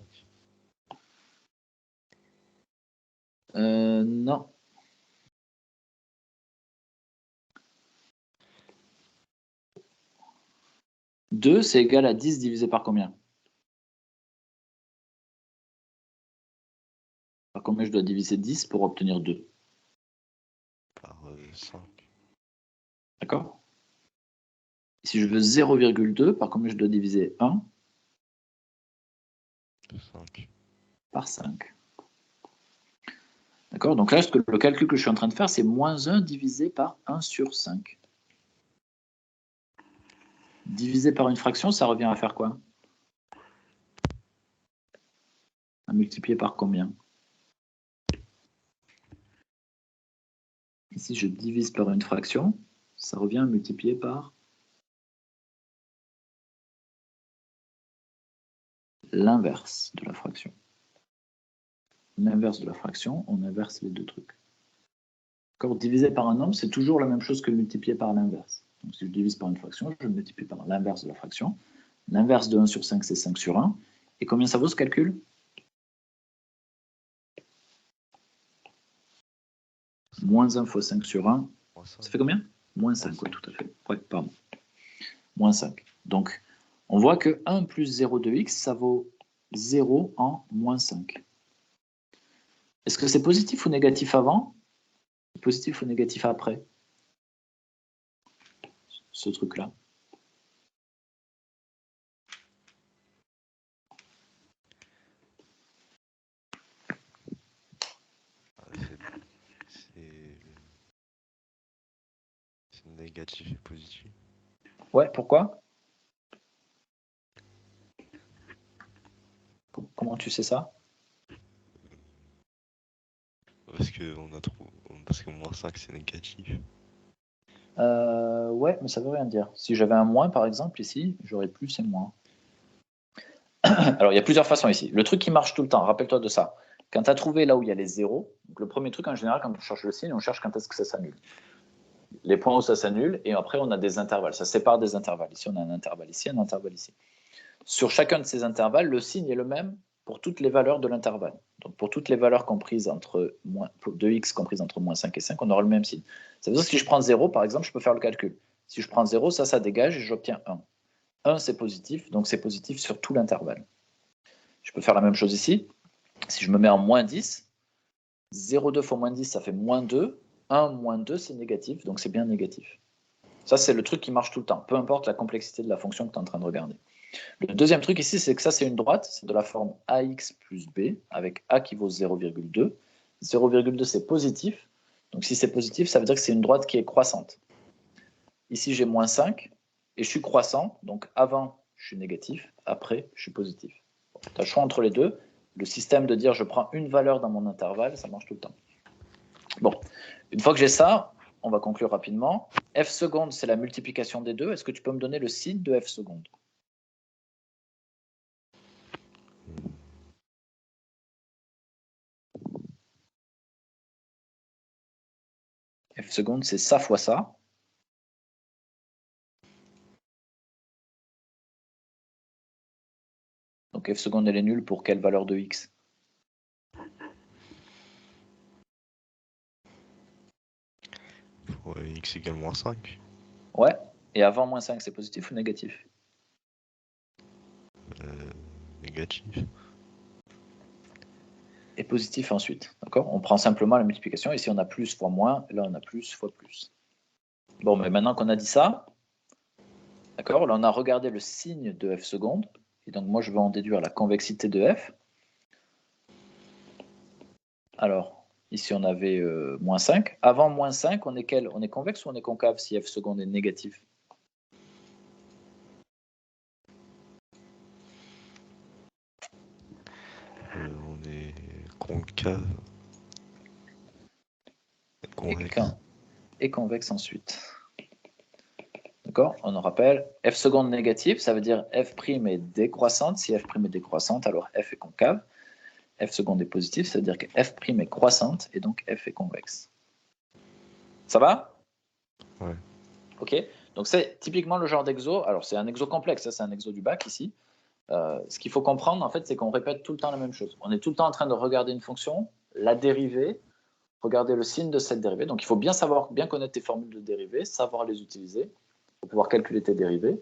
Non. « 2, c'est égal à 10 divisé par combien? Par combien je dois diviser 10 pour obtenir 2? Par 5. D'accord? Si je veux 0,2, par combien je dois diviser 1? 5. Par 5. D'accord? Donc là, le calcul que je suis en train de faire, c'est moins 1 divisé par 1 sur 5. Divisé par une fraction, ça revient à faire quoi? À multiplier par combien? Ici, je divise par une fraction, ça revient à multiplier par l'inverse de la fraction. L'inverse de la fraction, on inverse les deux trucs. D'accord? Diviser par un nombre, c'est toujours la même chose que multiplier par l'inverse. Donc si je divise par une fraction, je multiplie par l'inverse de la fraction. L'inverse de 1 sur 5, c'est 5 sur 1. Et combien ça vaut ce calcul? Moins 1 fois 5 sur 1, ça fait combien? Moins 5, oui, tout à fait. Ouais, pardon. Moins 5. Donc, on voit que 1 plus 0,2x, ça vaut 0 en moins 5. Est-ce que c'est positif ou négatif avant? Positif ou négatif après? Ce truc-là. Négatif et positif. Ouais, pourquoi? Comment tu sais ça? Parce que parce que moins 5 c'est négatif. Ouais, mais ça veut rien dire. Si j'avais un moins, par exemple, ici, j'aurais plus et moins. Alors, il y a plusieurs façons ici. Le truc qui marche tout le temps, rappelle-toi de ça. Quand tu as trouvé là où il y a les zéros, donc le premier truc en général, quand on cherche le signe, on cherche quand est-ce que ça s'annule. Les points où ça s'annule, et après on a des intervalles. Ça sépare des intervalles. Ici, on a un intervalle ici, un intervalle ici. Sur chacun de ces intervalles, le signe est le même pour toutes les valeurs de l'intervalle. Donc pour toutes les valeurs comprises entre de x comprises entre moins 5 et 5, on aura le même signe. Ça veut dire que si je prends 0, par exemple, je peux faire le calcul. Si je prends 0, ça dégage et j'obtiens 1. 1, c'est positif, donc c'est positif sur tout l'intervalle. Je peux faire la même chose ici. Si je me mets en moins 10, 0,2 fois moins 10, ça fait moins 2. 1 moins 2, c'est négatif, donc c'est bien négatif. Ça, c'est le truc qui marche tout le temps, peu importe la complexité de la fonction que tu es en train de regarder. Le deuxième truc ici, c'est que ça, c'est une droite, c'est de la forme ax plus b, avec a qui vaut 0,2. 0,2, c'est positif. Donc si c'est positif, ça veut dire que c'est une droite qui est croissante. Ici, j'ai moins 5, et je suis croissant, donc avant, je suis négatif, après, je suis positif. Tu as le choix entre les deux. Le système de dire je prends une valeur dans mon intervalle, ça marche tout le temps. Bon, une fois que j'ai ça, on va conclure rapidement. F seconde, c'est la multiplication des deux. Est-ce que tu peux me donner le signe de F seconde? F seconde, c'est ça fois ça. Donc F seconde, elle est nulle pour quelle valeur de X? Pour x égale moins 5. Ouais. Et avant moins 5, c'est positif ou négatif? Négatif. Et positif ensuite. D'accord? On prend simplement la multiplication. Ici, on a plus fois moins. Là, on a plus fois plus. Bon, mais maintenant qu'on a dit ça, d'accord? Là, on a regardé le signe de F seconde. Et donc, moi, je vais en déduire la convexité de F. Alors, ici, on avait moins 5. Avant moins 5, on est quel? On est convexe ou on est concave si F seconde est négatif? On est concave. Convexe. Et convexe ensuite. D'accord? On en rappelle. F seconde négative, ça veut dire F' est décroissante. Si F' est décroissante, alors F est concave. F seconde est positive, ça veut dire que F' est croissante et donc F est convexe. Ça va? Ouais. Ok. Donc c'est typiquement le genre d'exo. Alors c'est un exo complexe, ça c'est un exo du bac ici. Ce qu'il faut comprendre en fait, c'est qu'on répète tout le temps la même chose. On est tout le temps en train de regarder une fonction, la dérivée, regarder le signe de cette dérivée. Donc il faut bien savoir, bien connaître tes formules de dérivée, savoir les utiliser pour pouvoir calculer tes dérivées.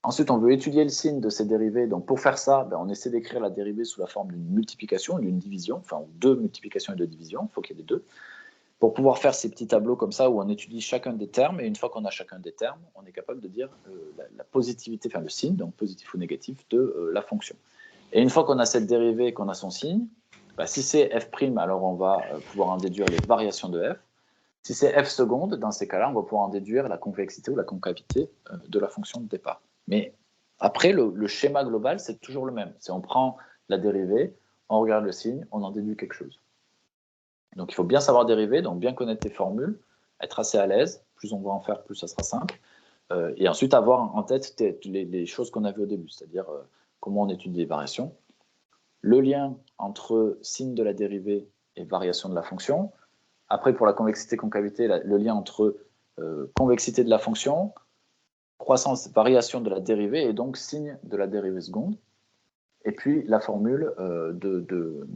Ensuite, on veut étudier le signe de ces dérivées. Donc, pour faire ça, on essaie d'écrire la dérivée sous la forme d'une multiplication, d'une division, enfin, deux multiplications et deux divisions, il faut qu'il y ait les deux, pour pouvoir faire ces petits tableaux comme ça où on étudie chacun des termes. Et une fois qu'on a chacun des termes, on est capable de dire la positivité, enfin le signe, donc positif ou négatif, de la fonction. Et une fois qu'on a cette dérivée, qu'on a son signe, si c'est f', alors on va pouvoir en déduire les variations de f. Si c'est f seconde, dans ces cas-là, on va pouvoir en déduire la convexité ou la concavité de la fonction de départ. Mais après, le schéma global, c'est toujours le même. C'est on prend la dérivée, on regarde le signe, on en déduit quelque chose. Donc il faut bien savoir dériver, donc bien connaître tes formules, être assez à l'aise. Plus on va en faire, plus ça sera simple. Et ensuite avoir en tête les choses qu'on a vues au début, c'est-à-dire comment on étudie les variations, le lien entre signe de la dérivée et variation de la fonction. Après, pour la convexité-concavité, le lien entre convexité de la fonction, croissance, variation de la dérivée et donc signe de la dérivée seconde. Et puis la formule de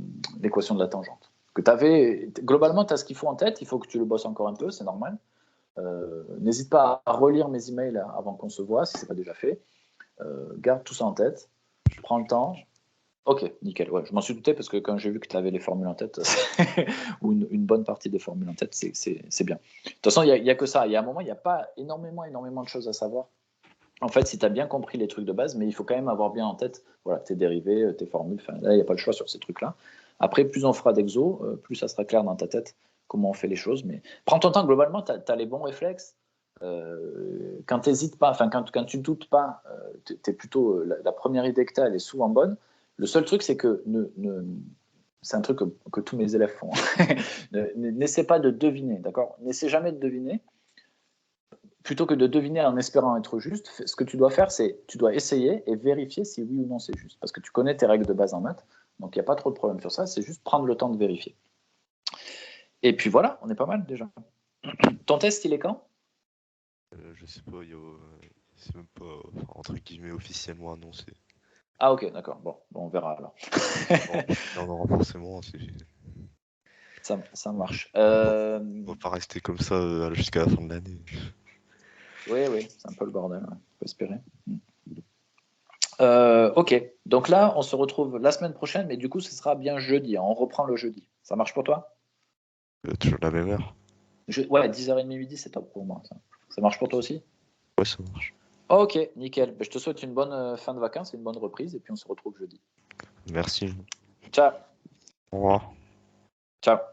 l'équation de la tangente. Globalement, tu as ce qu'il faut en tête, il faut que tu le bosses encore un peu, c'est normal. N'hésite pas à relire mes emails avant qu'on se voit, si ce n'est pas déjà fait. Garde tout ça en tête, prends le temps. Ok, nickel. Ouais, je m'en suis douté parce que quand j'ai vu que tu avais les formules en tête, ou une bonne partie des formules en tête, c'est bien. De toute façon, il n'y a que ça. Il y a un moment, il n'y a pas énormément de choses à savoir. En fait, si tu as bien compris les trucs de base, mais il faut quand même avoir bien en tête tes dérivés, tes formules. Enfin, là, il n'y a pas le choix sur ces trucs-là. Après, plus on fera d'exo, plus ça sera clair dans ta tête comment on fait les choses. Mais prends ton temps, globalement, tu as les bons réflexes. quand tu n'hésites pas, enfin quand tu doutes pas, t'es plutôt la première idée que tu as, elle est souvent bonne. Le seul truc, c'est que c'est un truc que tous mes élèves font. N'essaie pas de deviner, d'accord? N'essaie jamais de deviner. Plutôt que de deviner en espérant être juste, ce que tu dois faire, c'est tu dois essayer et vérifier si oui ou non c'est juste. Parce que tu connais tes règles de base en maths, donc il n'y a pas trop de problème sur ça, c'est juste prendre le temps de vérifier. Et puis voilà, on est pas mal déjà. Ton test, il est quand? Je sais pas, c'est même pas entre guillemets officiellement annoncé. Ah ok, d'accord, bon, on verra alors. Il y en aura forcément. Ça marche. On va pas rester comme ça jusqu'à la fin de l'année. Oui, c'est un peu le bordel, ouais. Faut espérer. Ok, donc là, on se retrouve la semaine prochaine, mais du coup, ce sera bien jeudi. On reprend le jeudi. Ça marche pour toi? Toujours la même heure. Ouais, 10h30 midi, c'est top pour moi. Ça marche pour toi aussi? Ouais, ça marche. Ok, nickel. Ben, je te souhaite une bonne fin de vacances et une bonne reprise, et puis on se retrouve jeudi. Merci. Ciao. Au revoir. Ciao.